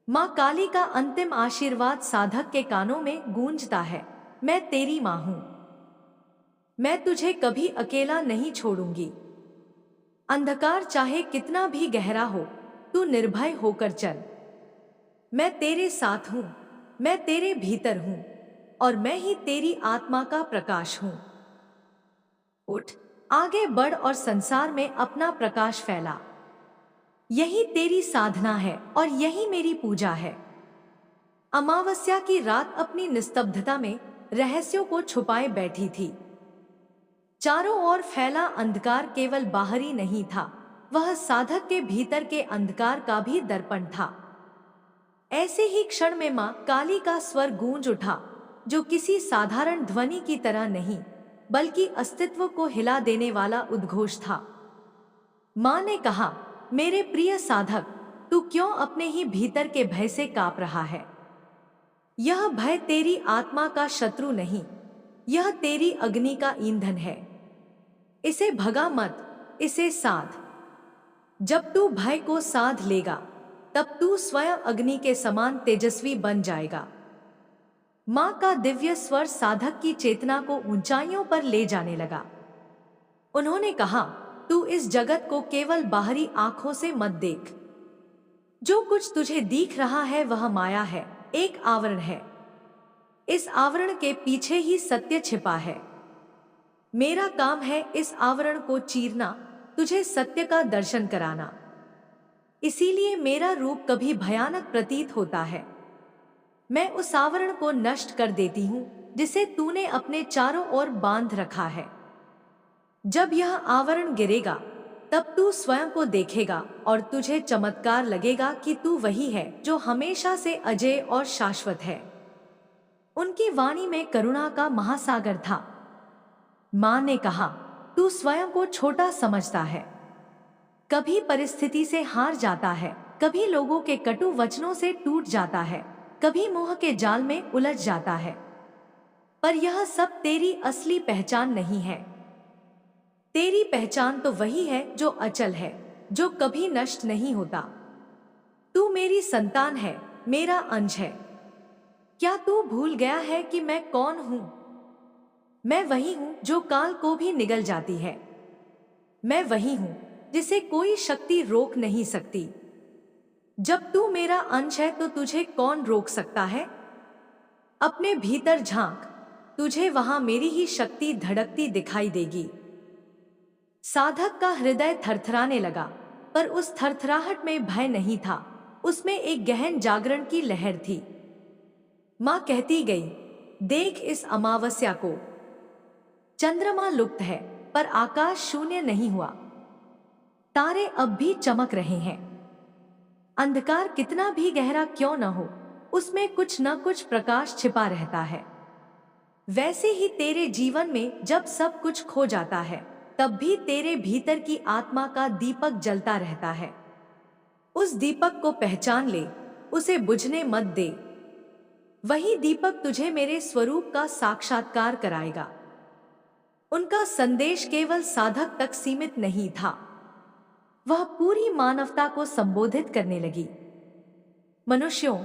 मां काली का अंतिम आशीर्वाद साधक के कानों में गूंजता है, मैं तेरी मां हूं। मैं तुझे कभी अकेला नहीं छोड़ूंगी। अंधकार चाहे कितना भी गहरा हो, तू निर्भय होकर चल। मैं तेरे साथ हूं, मैं तेरे भीतर हूं और मैं ही तेरी आत्मा का प्रकाश हूं। उठ, आगे बढ़ और संसार में अपना प्रकाश फैला। यही तेरी साधना है और यही मेरी पूजा है। अमावस्या की रात अपनी निस्तब्धता में रहस्यों को छुपाए बैठी थी। चारों ओर फैला अंधकार केवल बाहरी नहीं था, वह साधक के भीतर के अंधकार का भी दर्पण था। ऐसे ही क्षण में मां काली का स्वर गूंज उठा, जो किसी साधारण ध्वनि की तरह नहीं, बल्कि अस्तित्व को हिला देने वाला उद्घोष था। मां ने कहा, मेरे प्रिय साधक, तू क्यों अपने ही भीतर के भय से कांप रहा है? यह भय तेरी आत्मा का शत्रु नहीं, यह तेरी अग्नि का ईंधन है। इसे भगा मत, इसे साध। जब तू भय को साध लेगा, तब तू स्वयं अग्नि के समान तेजस्वी बन जाएगा। मां का दिव्य स्वर साधक की चेतना को ऊंचाइयों पर ले जाने लगा। उन्होंने कहा, तू इस जगत को केवल बाहरी आंखों से मत देख। जो कुछ तुझे दिख रहा है वह माया है, एक आवरण है। इस आवरण के पीछे ही सत्य छिपा है। मेरा काम है इस आवरण को चीरना, तुझे सत्य का दर्शन कराना। इसीलिए मेरा रूप कभी भयानक प्रतीत होता है। मैं उस आवरण को नष्ट कर देती हूं जिसे तूने अपने चारों ओर बांध रखा है। जब यह आवरण गिरेगा, तब तू स्वयं को देखेगा और तुझे चमत्कार लगेगा कि तू वही है जो हमेशा से अजय और शाश्वत है। उनकी वाणी में करुणा का महासागर था। मां ने कहा, तू स्वयं को छोटा समझता है, कभी परिस्थिति से हार जाता है, कभी लोगों के कटु वचनों से टूट जाता है, कभी मोह के जाल में उलझ जाता है। पर यह सब तेरी असली पहचान नहीं है। तेरी पहचान तो वही है जो अचल है, जो कभी नष्ट नहीं होता। तू मेरी संतान है, मेरा अंश है। क्या तू भूल गया है कि मैं कौन हूं? मैं वही हूं जो काल को भी निगल जाती है। मैं वही हूं जिसे कोई शक्ति रोक नहीं सकती। जब तू मेरा अंश है तो तुझे कौन रोक सकता है? अपने भीतर झांक, तुझे वहां मेरी ही शक्ति धड़कती दिखाई देगी। साधक का हृदय थरथराने लगा, पर उस थरथराहट में भय नहीं था, उसमें एक गहन जागरण की लहर थी। मां कहती गई, देख इस अमावस्या को। चंद्रमा लुप्त है, पर आकाश शून्य नहीं हुआ। तारे अब भी चमक रहे हैं। अंधकार कितना भी गहरा क्यों न हो, उसमें कुछ न कुछ प्रकाश छिपा रहता है। वैसे ही तेरे जीवन में जब सब कुछ खो जाता है, तब भी तेरे भीतर की आत्मा का दीपक जलता रहता है। उस दीपक को पहचान ले, उसे बुझने मत दे। वही दीपक तुझे मेरे स्वरूप का साक्षात्कार कराएगा। उनका संदेश केवल साधक तक सीमित नहीं था, वह पूरी मानवता को संबोधित करने लगी। मनुष्यों,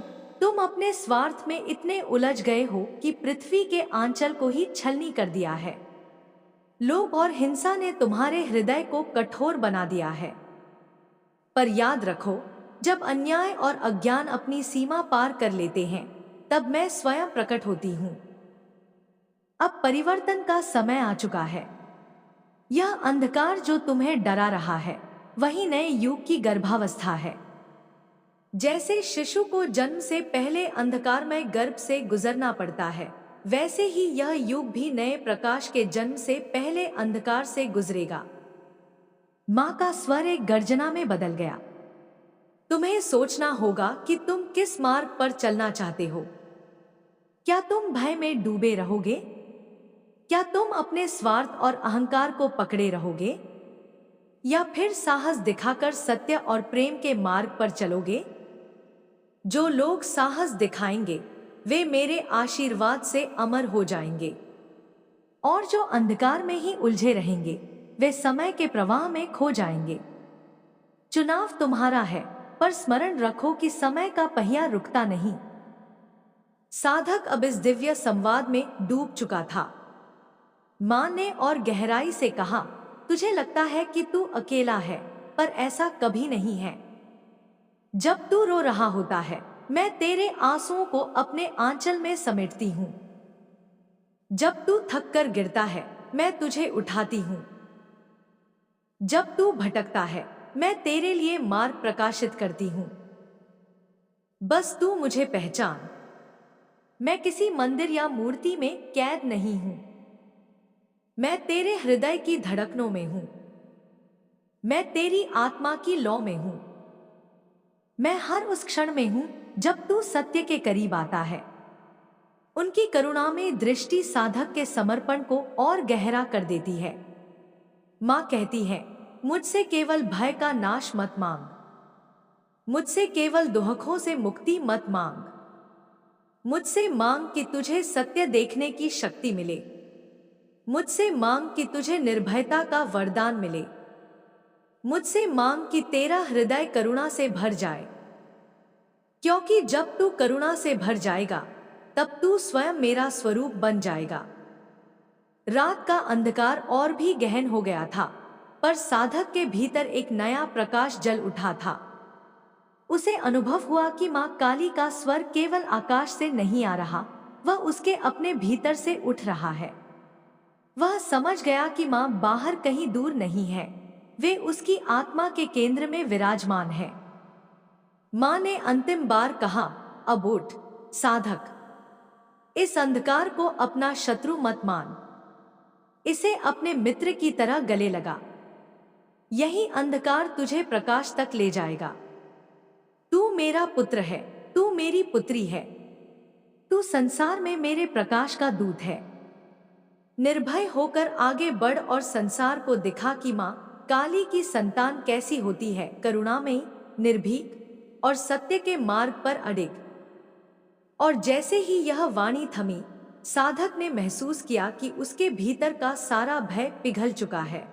तुम अपने स्वार्थ में इतने उलझ गए हो कि पृथ्वी के आंचल को ही छलनी कर दिया है। लोभ और हिंसा ने तुम्हारे हृदय को कठोर बना दिया है। पर याद रखो, जब अन्याय और अज्ञान अपनी सीमा पार कर लेते हैं, तब मैं स्वयं प्रकट होती हूँ। अब परिवर्तन का समय आ चुका है। यह अंधकार जो तुम्हें डरा रहा है, वही नए युग की गर्भावस्था है। जैसे शिशु को जन्म से पहले अंधकारमय गर्भ से गुजरना पड़ता है, वैसे ही यह युग भी नए प्रकाश के जन्म से पहले अंधकार से गुजरेगा। मां का स्वर एक गर्जना में बदल गया। तुम्हें सोचना होगा कि तुम किस मार्ग पर चलना चाहते हो। क्या तुम भय में डूबे रहोगे? क्या तुम अपने स्वार्थ और अहंकार को पकड़े रहोगे? या फिर साहस दिखाकर सत्य और प्रेम के मार्ग पर चलोगे? जो लोग साहस दिखाएंगे, वे मेरे आशीर्वाद से अमर हो जाएंगे, और जो अंधकार में ही उलझे रहेंगे, वे समय के प्रवाह में खो जाएंगे। चुनाव तुम्हारा है, पर स्मरण रखो कि समय का पहिया रुकता नहीं। साधक अब इस दिव्य संवाद में डूब चुका था। मां ने और गहराई से कहा, तुझे लगता है कि तू अकेला है, पर ऐसा कभी नहीं है। जब तू रो रहा होता है, मैं तेरे आंसुओं को अपने आंचल में समेटती हूं। जब तू थक कर गिरता है, मैं तुझे उठाती हूं। जब तू भटकता है, मैं तेरे लिए मार्ग प्रकाशित करती हूं। बस तू मुझे पहचान। मैं किसी मंदिर या मूर्ति में कैद नहीं हूं। मैं तेरे हृदय की धड़कनों में हूं। मैं तेरी आत्मा की लौ में हूं। मैं हर उस क्षण में हूं जब तू सत्य के करीब आता है। उनकी करुणा में दृष्टि साधक के समर्पण को और गहरा कर देती है। मां कहती है, मुझसे केवल भय का नाश मत मांग। मुझसे केवल दुहकों से मुक्ति मत मांग। मुझसे मांग कि तुझे सत्य देखने की शक्ति मिले। मुझसे मांग कि तुझे निर्भयता का वरदान मिले। मुझसे मांग कि तेरा हृदय करुणा से भर जाए, क्योंकि जब तू करुणा से भर जाएगा, तब तू स्वयं मेरा स्वरूप बन जाएगा। रात का अंधकार और भी गहन हो गया था, पर साधक के भीतर एक नया प्रकाश जल उठा था। उसे अनुभव हुआ कि मां काली का स्वर केवल आकाश से नहीं आ रहा, वह उसके अपने भीतर से उठ रहा है। वह समझ गया कि मां बाहर कहीं दूर नहीं है, वे उसकी आत्मा के केंद्र में विराजमान है। मां ने अंतिम बार कहा, अब उठ साधक, इस अंधकार को अपना शत्रु मत मान, इसे अपने मित्र की तरह गले लगा। यही अंधकार तुझे प्रकाश तक ले जाएगा। तू मेरा पुत्र है, तू मेरी पुत्री है, तू संसार में मेरे प्रकाश का दूत है। निर्भय होकर आगे बढ़ और संसार को दिखा कि मां काली की संतान कैसी होती है, करुणामयी, निर्भीक और सत्य के मार्ग पर अडिग। और जैसे ही यह वाणी थमी, साधक ने महसूस किया कि उसके भीतर का सारा भय पिघल चुका है।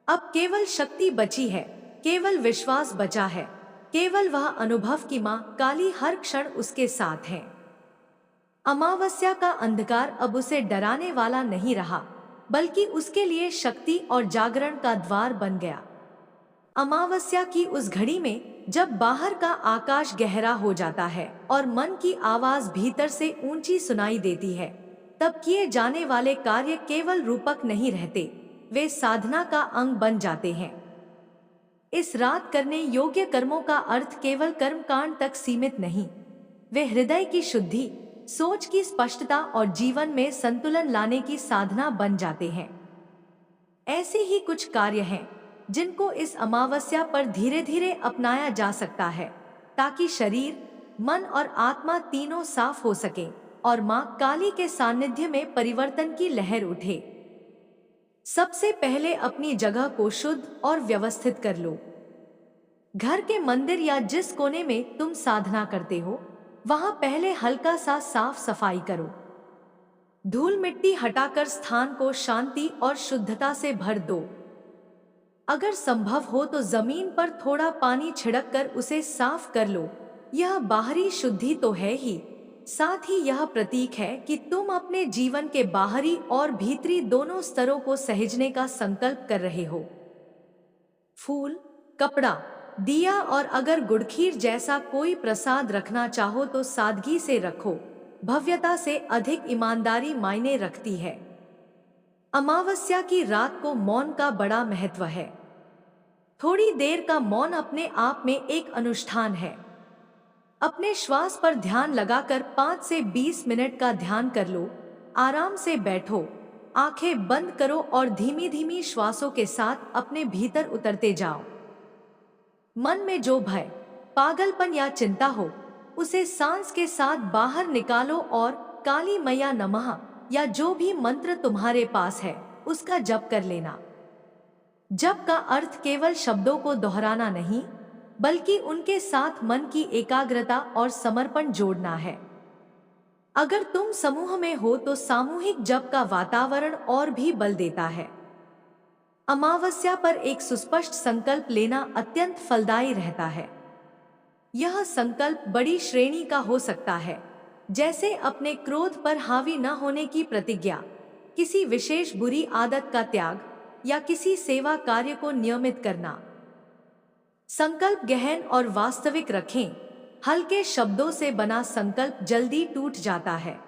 अब केवल शक्ति बची है, केवल विश्वास बचा है, केवल वह अनुभव कि मां काली हर क्षण उसके साथ है। अमावस्या का अंधकार अब उसे डराने वाला नहीं रहा, बल्कि उसके लिए शक्ति और जागरण का द्वार बन गया। अमावस्या की उस घड़ी में जब बाहर का आकाश गहरा हो जाता है और मन की आवाज भीतर से ऊंची सुनाई देती है, तब किए जाने वाले कार्य केवल रूपक नहीं रहते, वे साधना का अंग बन जाते हैं। इस रात करने योग्य कर्मों का अर्थ केवल कर्मकांड तक सीमित नहीं, वे हृदय की शुद्धि, सोच की स्पष्टता और जीवन में संतुलन लाने की साधना बन जाते हैं। ऐसे ही कुछ कार्य हैं जिनको इस अमावस्या पर धीरे धीरे अपनाया जा सकता है, ताकि शरीर, मन और आत्मा तीनों साफ हो सके और मां काली के सानिध्य में परिवर्तन की लहर उठे। सबसे पहले अपनी जगह को शुद्ध और व्यवस्थित कर लो। घर के मंदिर या जिस कोने में तुम साधना करते हो, वहां पहले हल्का सा साफ सफाई करो। धूल मिट्टी हटाकर स्थान को शांति और शुद्धता से भर दो। अगर संभव हो तो जमीन पर थोड़ा पानी छिड़क कर उसे साफ कर लो। यह बाहरी शुद्धि तो है ही, साथ ही यह प्रतीक है कि तुम अपने जीवन के बाहरी और भीतरी दोनों स्तरों को सहेजने का संकल्प कर रहे हो। फूल, कपड़ा, दिया और अगर गुड़खीर जैसा कोई प्रसाद रखना चाहो तो सादगी से रखो, भव्यता से अधिक ईमानदारी मायने रखती है। अमावस्या की रात को मौन का बड़ा महत्व है। थोड़ी देर का मौन अपने आप में एक अनुष्ठान है। अपने श्वास पर ध्यान लगाकर 5 से 20 मिनट का ध्यान कर लो। आराम से बैठो, आंखें बंद करो और धीमी धीमी श्वासों के साथ अपने भीतर उतरते जाओ। मन में जो भय, पागलपन या चिंता हो, उसे सांस के साथ बाहर निकालो और काली मैया नमः या जो भी मंत्र तुम्हारे पास है उसका जप कर लेना। जप का अर्थ केवल शब्दों को दोहराना नहीं, बल्कि उनके साथ मन की एकाग्रता और समर्पण जोड़ना है। अगर तुम समूह में हो तो सामूहिक जप का वातावरण और भी बल देता है। अमावस्या पर एक सुस्पष्ट संकल्प लेना अत्यंत फलदायी रहता है। यह संकल्प बड़ी श्रेणी का हो सकता है, जैसे अपने क्रोध पर हावी न होने की प्रतिज्ञा, किसी विशेष बुरी आदत का त्याग या किसी सेवा कार्य को नियमित करना। संकल्प गहन और वास्तविक रखें। हल्के शब्दों से बना संकल्प जल्दी टूट जाता है।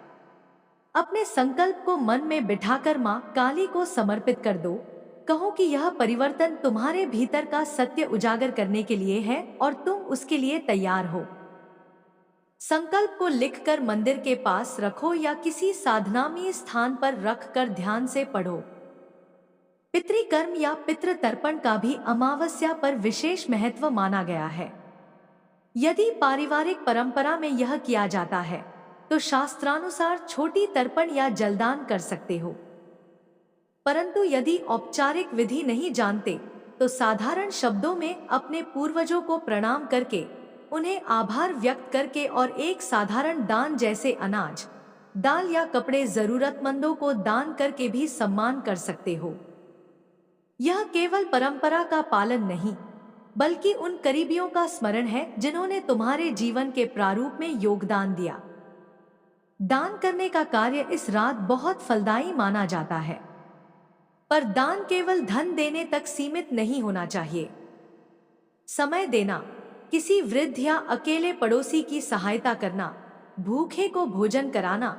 अपने संकल्प को मन में बिठाकर मां काली को समर्पित कर दो। कहो कि यह परिवर्तन तुम्हारे भीतर का सत्य उजागर करने के लिए है और तुम उसके लिए तैयार हो। संकल्प को लिखकर मंदिर के पास रखो या किसी साधनामय स्थान पर रखकर ध्यान से पढ़ो। पितृकर्म या पितृ तर्पण का भी अमावस्या पर विशेष महत्व माना गया है। यदि पारिवारिक परंपरा में यह किया जाता है तो शास्त्रानुसार छोटी तर्पण या जलदान कर सकते हो। परंतु यदि औपचारिक विधि नहीं जानते तो साधारण शब्दों में अपने पूर्वजों को प्रणाम करके, उन्हें आभार व्यक्त करके और एक साधारण दान जैसे अनाज, दाल या कपड़े जरूरतमंदों को दान करके भी सम्मान कर सकते हो। यह केवल परंपरा का पालन नहीं, बल्कि उन करीबियों का स्मरण है जिन्होंने तुम्हारे जीवन के प्रारूप में योगदान दिया। दान करने का कार्य इस रात बहुत फलदायी माना जाता है, पर दान केवल धन देने तक सीमित नहीं होना चाहिए। समय देना, किसी वृद्ध या अकेले पड़ोसी की सहायता करना, भूखे को भोजन कराना,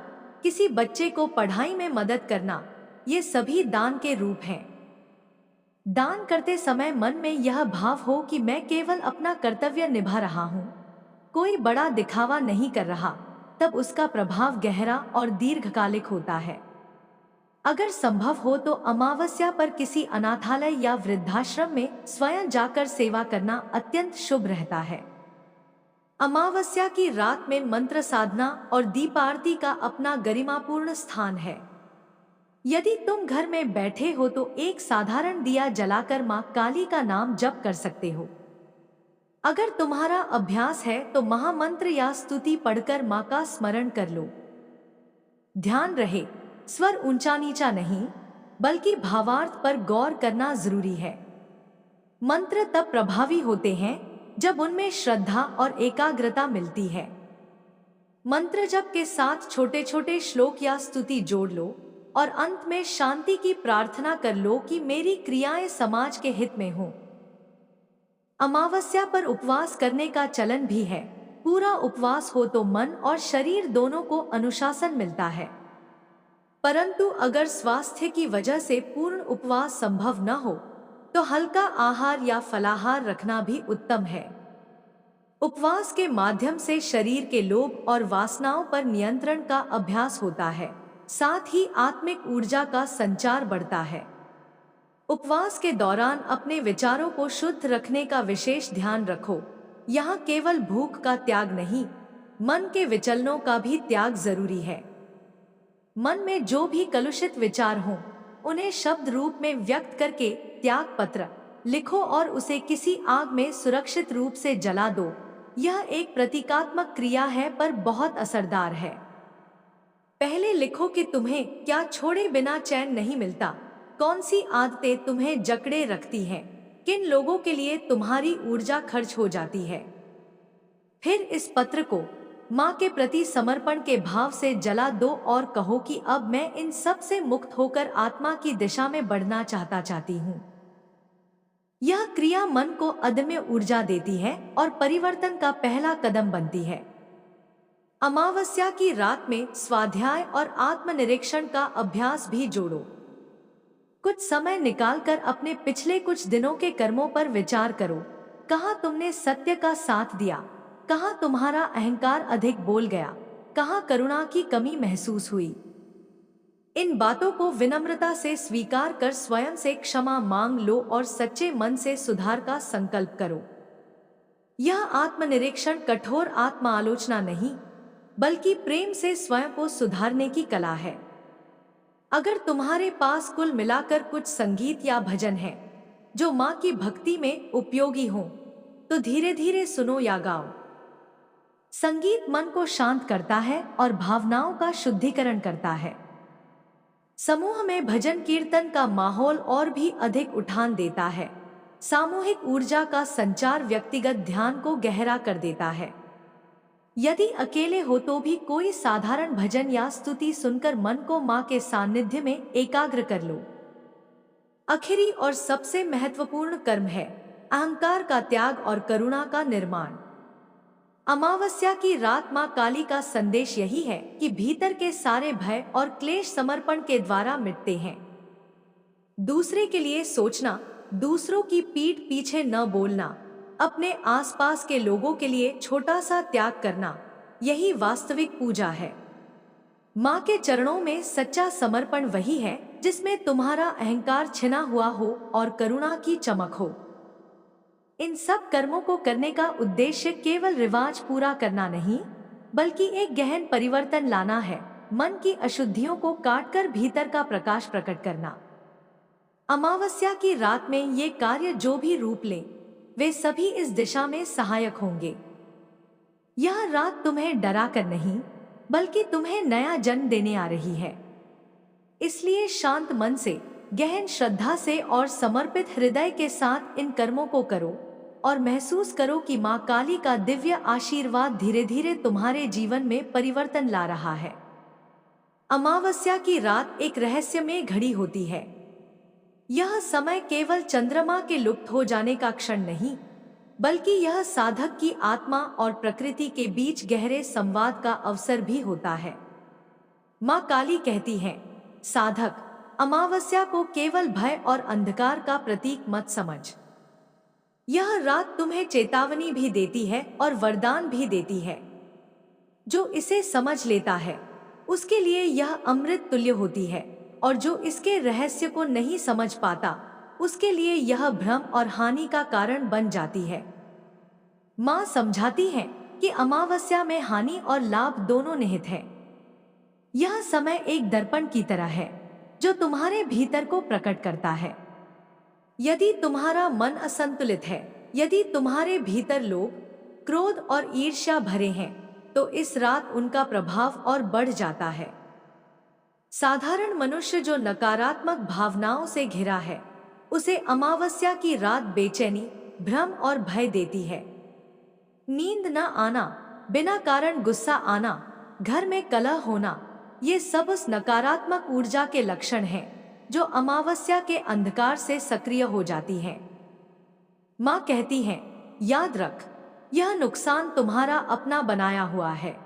किसी बच्चे को पढ़ाई में मदद करना, ये सभी दान के रूप हैं। दान करते समय मन में यह भाव हो कि मैं केवल अपना कर्तव्य निभा रहा हूँ, कोई बड़ा दिखावा नहीं कर रहा, तब उसका प्रभाव गहरा और दीर्घकालिक होता है। अगर संभव हो तो अमावस्या पर किसी अनाथालय या वृद्धाश्रम में स्वयं जाकर सेवा करना अत्यंत शुभ रहता है। अमावस्या की रात में मंत्र साधना और दीपारती का अपना गरिमापूर्ण स्थान है। यदि तुम घर में बैठे हो तो एक साधारण दिया जलाकर माँ काली का नाम जप कर सकते हो। अगर तुम्हारा अभ्यास है तो महामंत्र या स्तुति पढ़कर माँ का स्मरण कर लो। ध्यान रहे, स्वर ऊंचा नीचा नहीं, बल्कि भावार्थ पर गौर करना जरूरी है। मंत्र तब प्रभावी होते हैं जब उनमें श्रद्धा और एकाग्रता मिलती है। मंत्र जप के साथ छोटे छोटे श्लोक या स्तुति जोड़ लो और अंत में शांति की प्रार्थना कर लो कि मेरी क्रियाएं समाज के हित में हों। अमावस्या पर उपवास करने का चलन भी है। पूरा उपवास हो तो मन और शरीर दोनों को अनुशासन मिलता है। परंतु अगर स्वास्थ्य की वजह से पूर्ण उपवास संभव न हो तो हल्का आहार या फलाहार रखना भी उत्तम है। उपवास के माध्यम से शरीर के लोभ और वासनाओं पर नियंत्रण का अभ्यास होता है, साथ ही आत्मिक ऊर्जा का संचार बढ़ता है। उपवास के दौरान अपने विचारों को शुद्ध रखने का विशेष ध्यान रखो। यहाँ केवल भूख का त्याग नहीं, मन के विचलनों का भी त्याग जरूरी है। मन में जो भी कलुषित विचार हों, उन्हें शब्द रूप में व्यक्त करके त्याग पत्र लिखो और उसे किसी आग में सुरक्षित रूप से जला दो। यह एक प्रतीकात्मक क्रिया है पर बहुत असरदार है। पहले लिखो कि तुम्हें क्या छोड़े बिना चैन नहीं मिलता, कौन सी आदतें तुम्हें जकड़े रखती हैं, किन लोगों के लिए तुम्हारी ऊर्जा खर्च हो जाती है। फिर इस पत्र को माँ के प्रति समर्पण के भाव से जला दो और कहो कि अब मैं इन सब से मुक्त होकर आत्मा की दिशा में बढ़ना चाहती हूँ। यह क्रिया मन को अदम्य ऊर्जा देती है और परिवर्तन का पहला कदम बनती है। अमावस्या की रात में स्वाध्याय और आत्मनिरीक्षण का अभ्यास भी जोड़ो। कुछ समय निकालकर अपने पिछले कुछ दिनों के कर्मों पर विचार करो। कहाँ तुमने सत्य का साथ दिया, कहाँ तुम्हारा अहंकार अधिक बोल गया, कहाँ करुणा की कमी महसूस हुई। इन बातों को विनम्रता से स्वीकार कर स्वयं से क्षमा मांग लो और सच्चे मन से सुधार का संकल्प करो। यह आत्मनिरीक्षण कठोर आत्म आलोचना नहीं, बल्कि प्रेम से स्वयं को सुधारने की कला है। अगर तुम्हारे पास कुल मिलाकर कुछ संगीत या भजन है जो माँ की भक्ति में उपयोगी हो, तो धीरे धीरे सुनो या गाओ। संगीत मन को शांत करता है और भावनाओं का शुद्धिकरण करता है। समूह में भजन कीर्तन का माहौल और भी अधिक उठान देता है। सामूहिक ऊर्जा का संचार व्यक्तिगत ध्यान को गहरा कर देता है। यदि अकेले हो तो भी कोई साधारण भजन या स्तुति सुनकर मन को माँ के सानिध्य में एकाग्र कर लो। आखिरी और सबसे महत्वपूर्ण कर्म है अहंकार का त्याग और करुणा का निर्माण। अमावस्या की रात माँ काली का संदेश यही है कि भीतर के सारे भय और क्लेश समर्पण के द्वारा मिटते हैं। दूसरे के लिए सोचना, दूसरों की पीठ पीछे न बोलना, अपने आसपास के लोगों के लिए छोटा सा त्याग करना, यही वास्तविक पूजा है। माँ के चरणों में सच्चा समर्पण वही है जिसमें तुम्हारा अहंकार छिना हुआ हो और करुणा की चमक हो। इन सब कर्मों को करने का उद्देश्य केवल रिवाज पूरा करना नहीं, बल्कि एक गहन परिवर्तन लाना है। मन की अशुद्धियों को काटकर भीतर का प्रकाश प्रकट करना। अमावस्या की रात में ये कार्य जो भी रूप ले, वे सभी इस दिशा में सहायक होंगे। यह रात तुम्हें डरा कर नहीं, बल्कि तुम्हें नया जन्म देने आ रही है। इसलिए शांत मन से, गहन श्रद्धा से और समर्पित हृदय के साथ इन कर्मों को करो और महसूस करो कि माँ काली का दिव्य आशीर्वाद धीरे धीरे तुम्हारे जीवन में परिवर्तन ला रहा है। अमावस्या की रात एक रहस्यमय घड़ी होती है। यह समय केवल चंद्रमा के लुप्त हो जाने का क्षण नहीं, बल्कि यह साधक की आत्मा और प्रकृति के बीच गहरे संवाद का अवसर भी होता है। माँ काली कहती है, साधक, अमावस्या को केवल भय और अंधकार का प्रतीक मत समझ। यह रात तुम्हें चेतावनी भी देती है और वरदान भी देती है। जो इसे समझ लेता है उसके लिए यह अमृत तुल्य होती है, और जो इसके रहस्य को नहीं समझ पाता उसके लिए यह भ्रम और हानि का कारण बन जाती है। माँ समझाती है कि अमावस्या में हानि और लाभ दोनों निहित है। यह समय एक दर्पण की तरह है जो तुम्हारे भीतर को प्रकट करता है। यदि तुम्हारा मन असंतुलित है, यदि तुम्हारे भीतर लोभ, क्रोध और ईर्ष्या भरे हैं, तो इस रात उनका प्रभाव और बढ़ जाता है। साधारण मनुष्य जो नकारात्मक भावनाओं से घिरा है, उसे अमावस्या की रात बेचैनी, भ्रम और भय देती है। नींद न आना, बिना कारण गुस्सा आना, घर में कलह होना, ये सब उस नकारात्मक ऊर्जा के लक्षण हैं जो अमावस्या के अंधकार से सक्रिय हो जाती हैं। माँ कहती हैं, याद रख, यह नुकसान तुम्हारा अपना बनाया हुआ है।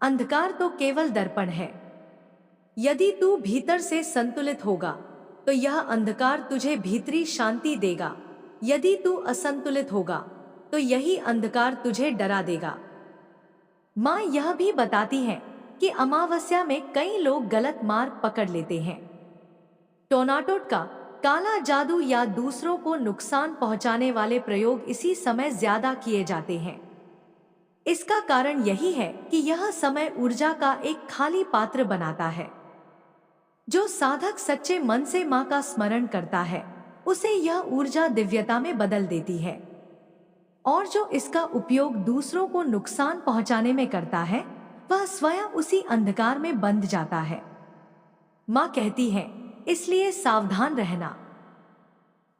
अंधकार तो केवल दर्पण है। यदि तू भीतर से संतुलित होगा तो यह अंधकार तुझे भीतरी शांति देगा। यदि तू असंतुलित होगा तो यही अंधकार तुझे डरा देगा। माँ यह भी बताती हैं कि अमावस्या में कई लोग गलत मार्ग पकड़ लेते हैं। टोनाटोटका, काला जादू या दूसरों को नुकसान पहुंचाने वाले प्रयोग इसी समय ज्यादा किए जाते हैं। इसका कारण यही है कि यह समय ऊर्जा का एक खाली पात्र बनाता है। जो साधक सच्चे मन से माँ का स्मरण करता है, उसे यह ऊर्जा दिव्यता में बदल देती है। और जो इसका उपयोग दूसरों को नुकसान पहुंचाने में करता है, वह स्वयं उसी अंधकार में बंध जाता है। माँ कहती है, इसलिए सावधान रहना।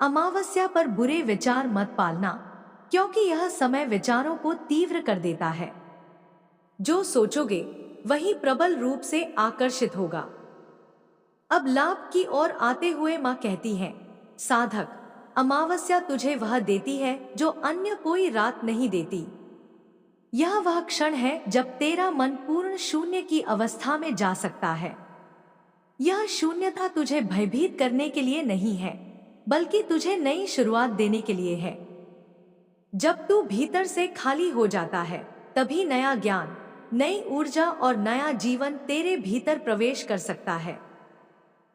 अमावस्या पर बुरे विचार मत पालना, क्योंकि यह समय विचारों को तीव्र कर देता है। जो सोचोगे वही प्रबल रूप से आकर्षित होगा। अब लाभ की ओर आते हुए माँ कहती है, साधक, अमावस्या तुझे वह देती है जो अन्य कोई रात नहीं देती। यह वह क्षण है जब तेरा मन पूर्ण शून्य की अवस्था में जा सकता है। यह शून्यता तुझे भयभीत करने के लिए नहीं है, बल्कि तुझे नई शुरुआत देने के लिए है। जब तू भीतर से खाली हो जाता है, तभी नया ज्ञान, नई ऊर्जा और नया जीवन तेरे भीतर प्रवेश कर सकता है।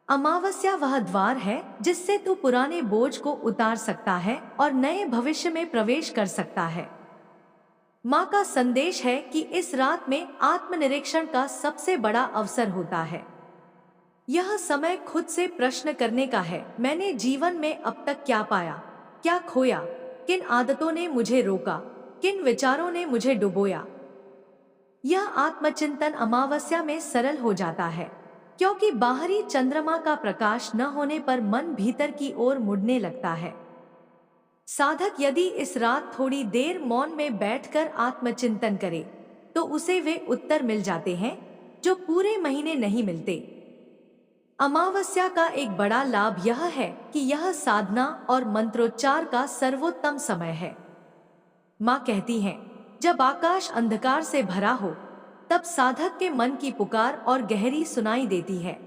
अमावस्या वह द्वार है जिससे तू पुराने बोझ को उतार सकता है और नए भविष्य में प्रवेश कर सकता है। माँ का संदेश है कि इस रात में आत्मनिरीक्षण का सबसे बड़ा अवसर होता है। यह समय खुद से प्रश्न करने का है, मैंने जीवन में अब तक क्या पाया, क्या खोया, किन आदतों ने मुझे रोका, किन विचारों ने मुझे डुबोया। यह आत्मचिंतन अमावस्या में सरल हो जाता है, क्योंकि बाहरी चंद्रमा का प्रकाश न होने पर मन भीतर की ओर मुड़ने लगता है। साधक यदि इस रात थोड़ी देर मौन में बैठकर आत्मचिंतन करे, तो उसे वे उत्तर मिल जाते हैं जो पूरे महीने नहीं मिलते। अमावस्या का एक बड़ा लाभ यह है कि यह साधना और मंत्रोच्चार का सर्वोत्तम समय है। माँ कहती हैं, जब आकाश अंधकार से भरा हो, तब साधक के मन की पुकार और गहरी सुनाई देती है।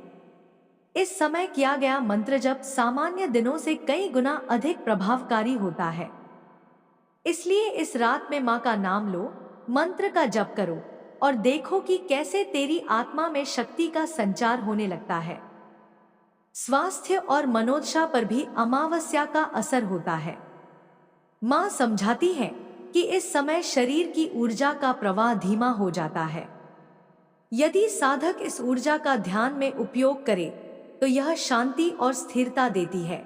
इस समय किया गया मंत्र जप सामान्य दिनों से कई गुना अधिक प्रभावकारी होता है। इसलिए इस रात में माँ का नाम लो, मंत्र का जप करो और देखो कि कैसे तेरी आत्मा में शक्ति का संचार होने लगता है। स्वास्थ्य और मनोदशा पर भी अमावस्या का असर होता है। माँ समझाती है कि इस समय शरीर की ऊर्जा का प्रवाह धीमा हो जाता है। यदि साधक इस ऊर्जा का ध्यान में उपयोग करे तो यह शांति और स्थिरता देती है।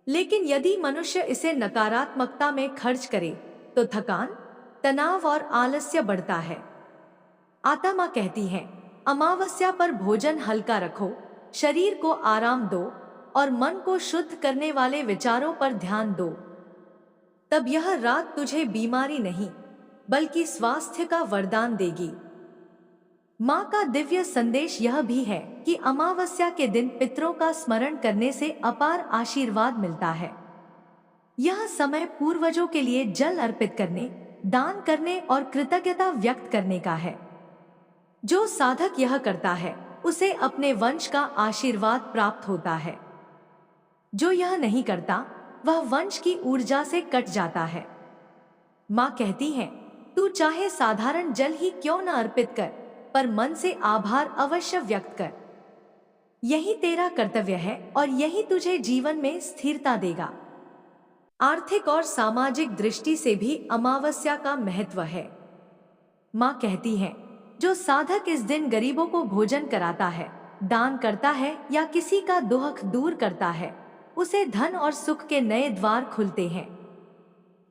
लेकिन यदि मनुष्य इसे नकारात्मकता में खर्च करे तो थकान, तनाव और आलस्य बढ़ता है। आत्मा कहती है, अमावस्या पर भोजन हल्का रखो, शरीर को आराम दो और मन को शुद्ध करने वाले विचारों पर ध्यान दो। तब यह रात तुझे बीमारी नहीं, बल्कि स्वास्थ्य का वरदान देगी। माँ का दिव्य संदेश यह भी है कि अमावस्या के दिन पितरों का स्मरण करने से अपार आशीर्वाद मिलता है। यह समय पूर्वजों के लिए जल अर्पित करने, दान करने और कृतज्ञता व्यक्त करने का है। जो साधक यह करता है, उसे अपने वंश का आशीर्वाद प्राप्त होता है। जो यह नहीं करता, वह वंश की ऊर्जा से कट जाता है। माँ कहती है, तू चाहे साधारण जल ही क्यों न अर्पित कर, पर मन से आभार अवश्य व्यक्त कर। यही तेरा कर्तव्य है और यही तुझे जीवन में स्थिरता देगा। आर्थिक और सामाजिक दृष्टि से भी अमावस्या का महत्व है। माँ कहती है, जो साधक इस दिन गरीबों को भोजन कराता है, दान करता है या किसी का दुख दूर करता है, उसे धन और सुख के नए द्वार खुलते हैं।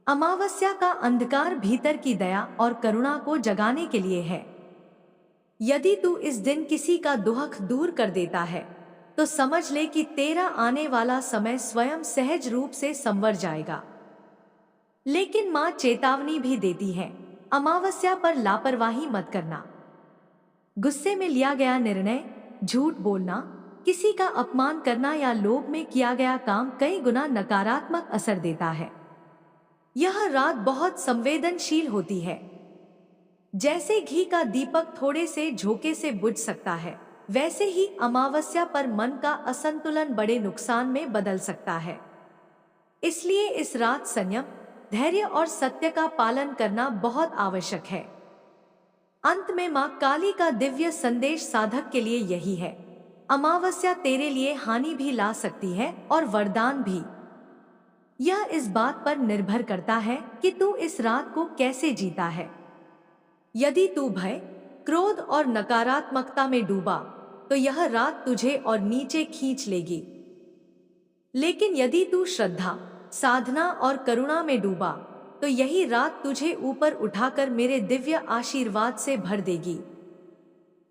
अमावस्या का अंधकार भीतर की दया और करुणा को जगाने के लिए है। यदि तू इस दिन किसी का दुख दूर कर देता है तो समझ ले कि तेरा आने वाला समय स्वयं सहज रूप से संवर जाएगा। लेकिन माँ चेतावनी भी देती है, अमावस्या पर लापरवाही मत करना। गुस्से में लिया गया निर्णय, झूठ बोलना, किसी का अपमान करना या लोभ में किया गया काम कई गुना नकारात्मक असर देता है। यह रात बहुत संवेदनशील होती है। जैसे घी का दीपक थोड़े से झोंके से बुझ सकता है, वैसे ही अमावस्या पर मन का असंतुलन बड़े नुकसान में बदल सकता है। इसलिए इस रात संयम, धैर्य और सत्य का पालन करना बहुत आवश्यक है। अंत में मां काली का दिव्य संदेश साधक के लिए यही है, अमावस्या तेरे लिए हानि भी ला सकती है और वरदान भी। यह इस बात पर निर्भर करता है कि तू इस रात को कैसे जीता है। यदि तू भय, क्रोध और नकारात्मकता में डूबा तो यह रात तुझे और नीचे खींच लेगी। लेकिन यदि तू श्रद्धा, साधना और करुणा में डूबा तो यही रात तुझे ऊपर उठाकर मेरे दिव्य आशीर्वाद से भर देगी।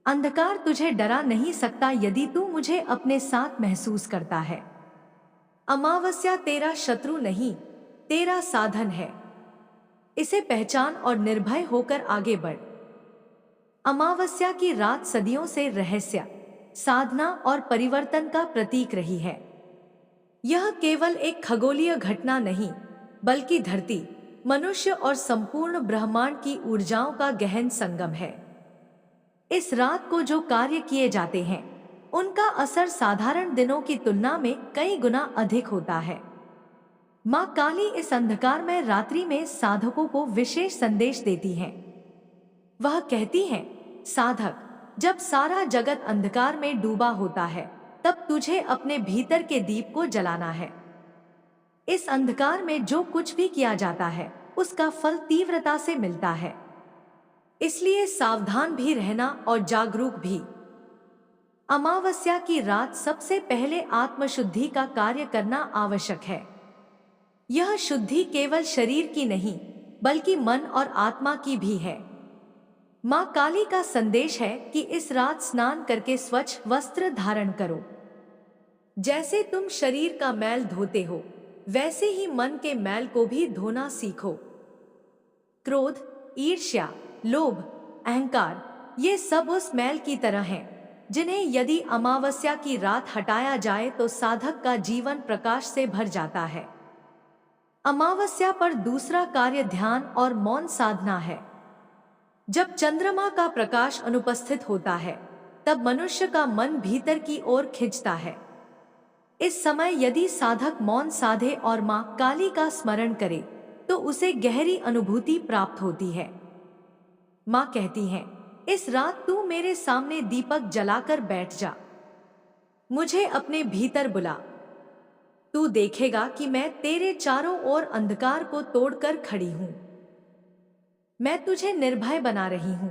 अंधकार तुझे डरा नहीं सकता यदि तू मुझे अपने साथ महसूस करता है। अमावस्या तेरा शत्रु नहीं, तेरा साधन है। इसे पहचान और निर्भय होकर आगे बढ़। अमावस्या की रात सदियों से रहस्य, साधना और परिवर्तन का प्रतीक रही है। यह केवल एक खगोलीय घटना नहीं, बल्कि धरती, मनुष्य और संपूर्ण ब्रह्मांड की ऊर्जाओं का गहन संगम है। इस रात को जो कार्य किए जाते हैं, उनका असर साधारण दिनों की तुलना में कई गुना अधिक होता है। मां काली इस अंधकारमय रात्रि में साधकों को विशेष संदेश देती हैं। वह कहती हैं, साधक, जब सारा जगत अंधकार में डूबा होता है, तब तुझे अपने भीतर के दीप को जलाना है। इस अंधकार में जो कुछ भी किया जाता है, उसका फल तीव्रता से मिलता है। इसलिए सावधान भी रहना और जागरूक भी। अमावस्या की रात सबसे पहले आत्मशुद्धि का कार्य करना आवश्यक है। यह शुद्धि केवल शरीर की नहीं, बल्कि मन और आत्मा की भी है। मां काली का संदेश है कि इस रात स्नान करके स्वच्छ वस्त्र धारण करो। जैसे तुम शरीर का मैल धोते हो, वैसे ही मन के मैल को भी धोना सीखो। क्रोध, ईर्ष्या, लोभ, अहंकार, ये सब उस मैल की तरह हैं, जिन्हें यदि अमावस्या की रात हटाया जाए तो साधक का जीवन प्रकाश से भर जाता है। अमावस्या पर दूसरा कार्य ध्यान और मौन साधना है। जब चंद्रमा का प्रकाश अनुपस्थित होता है, तब मनुष्य का मन भीतर की ओर खिंचता है। इस समय यदि साधक मौन साधे और मां काली का स्मरण करे तो उसे गहरी अनुभूति प्राप्त होती है। मां कहती हैं, इस रात तू मेरे सामने दीपक जलाकर बैठ जा। मुझे अपने भीतर बुला। तू देखेगा कि मैं तेरे चारों ओर अंधकार को तोड़कर खड़ी हूं। मैं तुझे निर्भय बना रही हूं।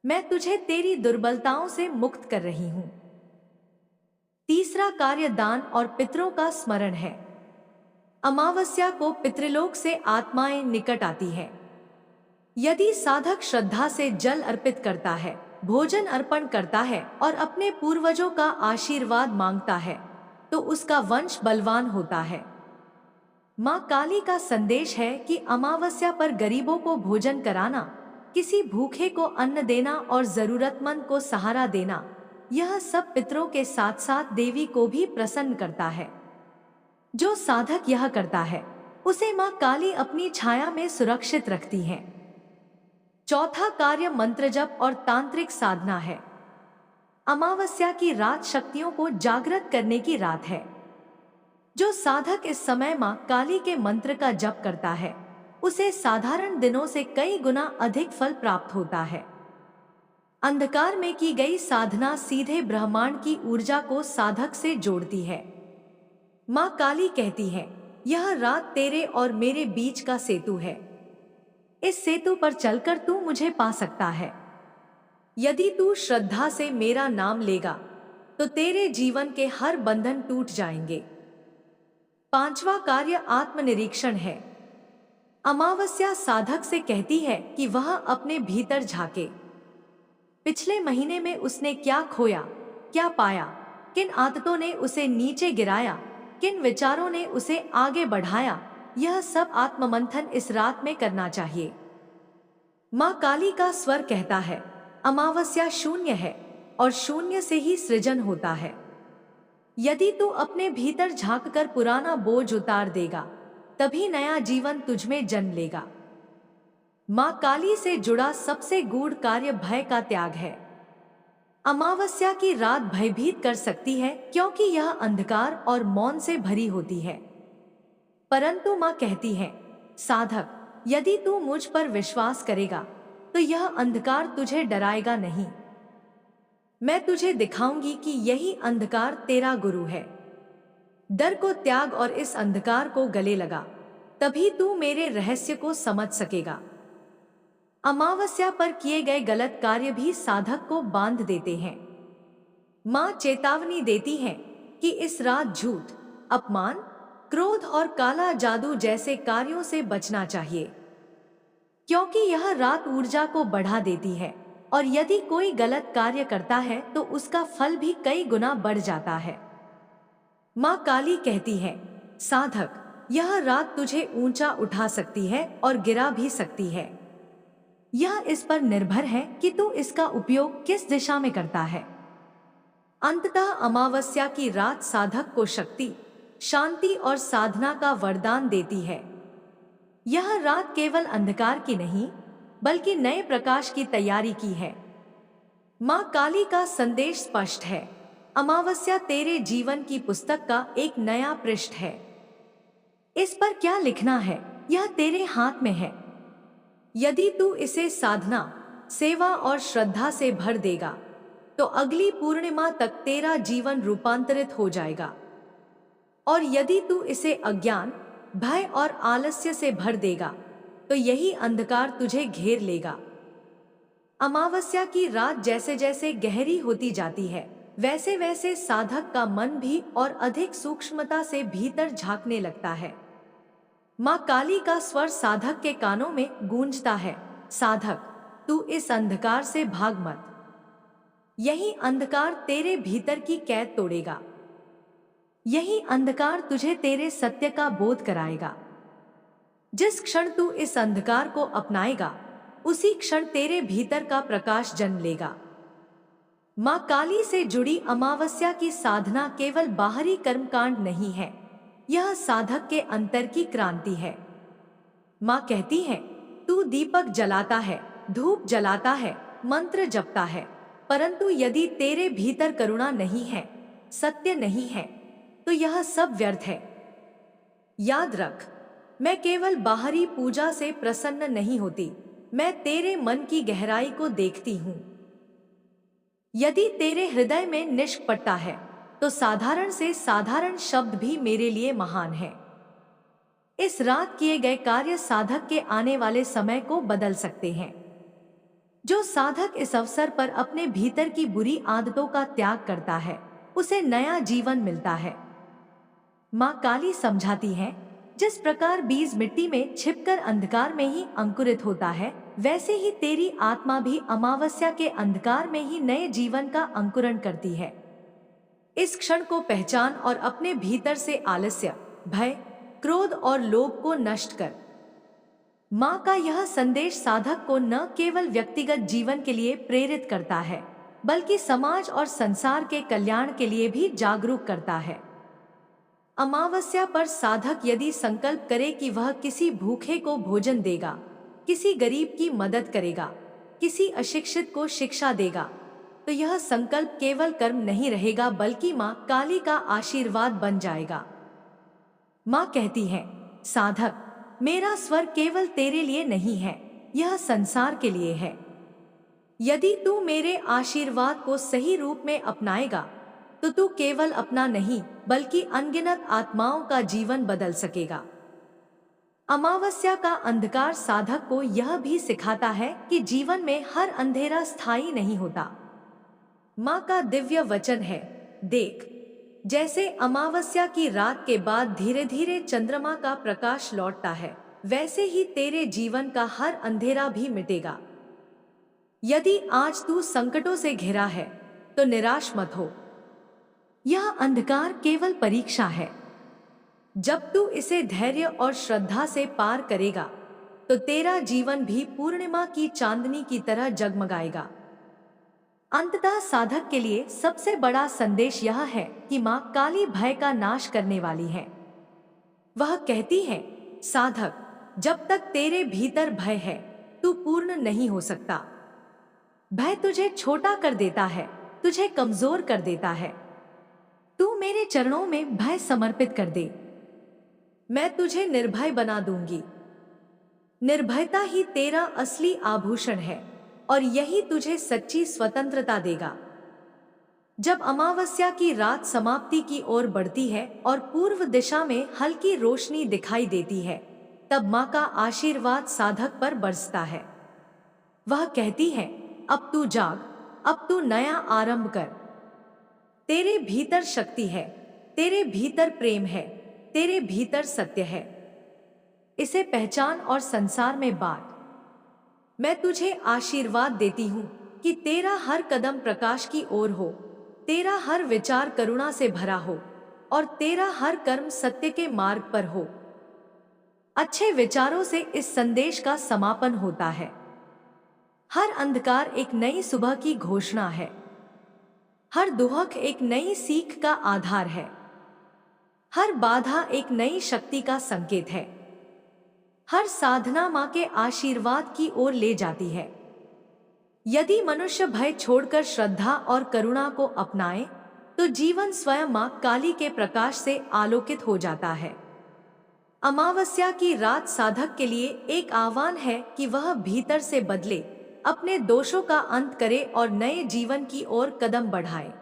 मैं तुझे तेरी दुर्बलताओं से मुक्त कर रही हूं। तीसरा कार्य दान और पितरों का स्मरण है। अमावस्या को पितृलोक से आत्माएं निकट आती है। यदि साधक श्रद्धा से जल अर्पित करता है, भोजन अर्पण करता है और अपने पूर्वजों का आशीर्वाद मांगता है, तो उसका वंश बलवान होता है। मां काली का संदेश है कि अमावस्या पर गरीबों को भोजन कराना, किसी भूखे को अन्न देना और जरूरतमंद को सहारा देना, यह सब पितरों के साथ साथ देवी को भी प्रसन्न करता है। जो साधक यह करता है, उसे मां काली अपनी छाया में सुरक्षित रखती हैं। चौथा कार्य मंत्र जप और तांत्रिक साधना है। अमावस्या की रात शक्तियों को जागृत करने की रात है। जो साधक इस समय मां काली के मंत्र का जप करता है, उसे साधारण दिनों से कई गुना अधिक फल प्राप्त होता है। अंधकार में की गई साधना सीधे ब्रह्मांड की ऊर्जा को साधक से जोड़ती है। मां काली कहती है, यह रात तेरे और मेरे बीच का सेतु है। इस सेतु पर चलकर तू मुझे पा सकता है। यदि तू श्रद्धा से मेरा नाम लेगा तो तेरे जीवन के हर बंधन टूट जाएंगे। पांचवा कार्य आत्मनिरीक्षण है। अमावस्या साधक से कहती है कि वह अपने भीतर झांके। पिछले महीने में उसने क्या खोया, क्या पाया, किन आदतों ने उसे नीचे गिराया, किन विचारों ने उसे आगे बढ़ाया, यह सब आत्ममंथन इस रात में करना चाहिए। माँ काली का स्वर कहता है, अमावस्या शून्य है और शून्य से ही सृजन होता है। यदि तू अपने भीतर झांककर पुराना बोझ उतार देगा, तभी नया जीवन तुझमें जन्म लेगा। माँ काली से जुड़ा सबसे गूढ़ कार्य भय का त्याग है। अमावस्या की रात भयभीत कर सकती है क्योंकि यह अंधकार और मौन से भरी होती है। परंतु माँ कहती है, साधक, यदि तू मुझ पर विश्वास करेगा तो यह अंधकार तुझे डराएगा नहीं। मैं तुझे दिखाऊंगी कि यही अंधकार तेरा गुरु है। डर को त्याग और इस अंधकार को गले लगा, तभी तू मेरे रहस्य को समझ सकेगा। अमावस्या पर किए गए गलत कार्य भी साधक को बांध देते हैं। मां चेतावनी देती है कि इस रात झूठ, अपमान, क्रोध और काला जादू जैसे कार्यों से बचना चाहिए, क्योंकि यह रात ऊर्जा को बढ़ा देती है और यदि कोई गलत कार्य करता है तो उसका फल भी कई गुना बढ़ जाता है। मां काली कहती है, साधक, यह रात तुझे ऊंचा उठा सकती है और गिरा भी सकती है। यह इस पर निर्भर है कि तू इसका उपयोग किस दिशा में करता है। अंततः अमावस्या की रात साधक को शक्ति, शांति और साधना का वरदान देती है। यह रात केवल अंधकार की नहीं, बल्कि नए प्रकाश की तैयारी की है। मां काली का संदेश स्पष्ट है, अमावस्या तेरे जीवन की पुस्तक का एक नया पृष्ठ है। इस पर क्या लिखना है, यह तेरे हाथ में है। यदि तू इसे साधना, सेवा और श्रद्धा से भर देगा तो अगली पूर्णिमा तक तेरा जीवन रूपांतरित हो जाएगा। और यदि तू इसे अज्ञान, भय और आलस्य से भर देगा तो यही अंधकार तुझे घेर लेगा। अमावस्या की रात जैसे जैसे गहरी होती जाती है, वैसे वैसे साधक का मन भी और अधिक सूक्ष्मता से भीतर झांकने लगता है। मां काली का स्वर साधक के कानों में गूंजता है, साधक, तू इस अंधकार से भाग मत। यही अंधकार तेरे भीतर की कैद तोड़ेगा। यही अंधकार तुझे तेरे सत्य का बोध कराएगा। जिस क्षण तू इस अंधकार को अपनाएगा, उसी क्षण तेरे भीतर का प्रकाश जन्म लेगा। मां काली से जुड़ी अमावस्या की साधना केवल बाहरी कर्मकांड नहीं है, यह साधक के अंतर की क्रांति है। मां कहती है, तू दीपक जलाता है, धूप जलाता है, मंत्र जपता है, परंतु यदि तेरे भीतर करुणा नहीं है, सत्य नहीं है, तो यह सब व्यर्थ है। याद रख, मैं केवल बाहरी पूजा से प्रसन्न नहीं होती, मैं तेरे मन की गहराई को देखती हूं। यदि तेरे हृदय में निष्कपटता है तो साधारण से साधारण शब्द भी मेरे लिए महान है। इस रात किए गए कार्य साधक के आने वाले समय को बदल सकते हैं। जो साधक इस अवसर पर अपने भीतर की बुरी आदतों का त्याग करता है, उसे नया जीवन मिलता है। मां काली समझाती है, जिस प्रकार बीज मिट्टी में छिपकर अंधकार में ही अंकुरित होता है, वैसे ही तेरी आत्मा भी अमावस्या के अंधकार में ही नए जीवन का अंकुरण करती है। इस क्षण को पहचान और अपने भीतर से आलस्य, भय, क्रोध और लोभ को नष्ट कर। मां का यह संदेश साधक को न केवल व्यक्तिगत जीवन के लिए प्रेरित करता है, बल्कि समाज और संसार के कल्याण के लिए भी जागरूक करता है। अमावस्या पर साधक यदि संकल्प करे कि वह किसी भूखे को भोजन देगा, किसी गरीब की मदद करेगा, किसी अशिक्षित को शिक्षा देगा, तो यह संकल्प केवल कर्म नहीं रहेगा, बल्कि मां काली का आशीर्वाद बन जाएगा। मां कहती है, साधक, मेरा स्वर केवल तेरे लिए नहीं है, यह संसार के लिए है। यदि तू मेरे आशीर्वाद को सही रूप में अपनाएगा तो तू केवल अपना नहीं, बल्कि अनगिनत आत्माओं का जीवन बदल सकेगा। अमावस्या का अंधकार साधक को यह भी सिखाता है कि जीवन में हर अंधेरा स्थायी नहीं होता। माँ का दिव्य वचन है, देख, जैसे अमावस्या की रात के बाद धीरे धीरे चंद्रमा का प्रकाश लौटता है, वैसे ही तेरे जीवन का हर अंधेरा भी मिटेगा। यदि आज तू संकटों से घिरा है तो निराश मत हो। यह अंधकार केवल परीक्षा है। जब तू इसे धैर्य और श्रद्धा से पार करेगा तो तेरा जीवन भी पूर्णिमा की चांदनी की तरह जगमगाएगा। अंततः साधक के लिए सबसे बड़ा संदेश यह है कि माँ काली भय का नाश करने वाली है। वह कहती है, साधक, जब तक तेरे भीतर भय है तू पूर्ण नहीं हो सकता। भय तुझे छोटा कर देता है, तुझे कमजोर कर देता है। तू मेरे चरणों में भय समर्पित कर दे, मैं तुझे निर्भय बना दूंगी। निर्भयता ही तेरा असली आभूषण है और यही तुझे सच्ची स्वतंत्रता देगा। जब अमावस्या की रात समाप्ति की ओर बढ़ती है और पूर्व दिशा में हल्की रोशनी दिखाई देती है, तब माँ का आशीर्वाद साधक पर बरसता है। वह कहती है, अब तू जाग, अब तू नया आरंभ कर। तेरे भीतर शक्ति है, तेरे भीतर प्रेम है, तेरे भीतर सत्य है। इसे पहचान और संसार में बांट। मैं तुझे आशीर्वाद देती हूँ कि तेरा हर कदम प्रकाश की ओर हो, तेरा हर विचार करुणा से भरा हो और तेरा हर कर्म सत्य के मार्ग पर हो। अच्छे विचारों से इस संदेश का समापन होता है। हर अंधकार एक नई सुबह की घोषणा है। हर दुहक एक नई सीख का आधार है। हर बाधा एक नई शक्ति का संकेत है। हर साधना माँ के आशीर्वाद की ओर ले जाती है। यदि मनुष्य भय छोड़कर श्रद्धा और करुणा को अपनाए तो जीवन स्वयं माँ काली के प्रकाश से आलोकित हो जाता है। अमावस्या की रात साधक के लिए एक आह्वान है कि वह भीतर से बदले, अपने दोषों का अंत करे और नए जीवन की ओर कदम बढ़ाए।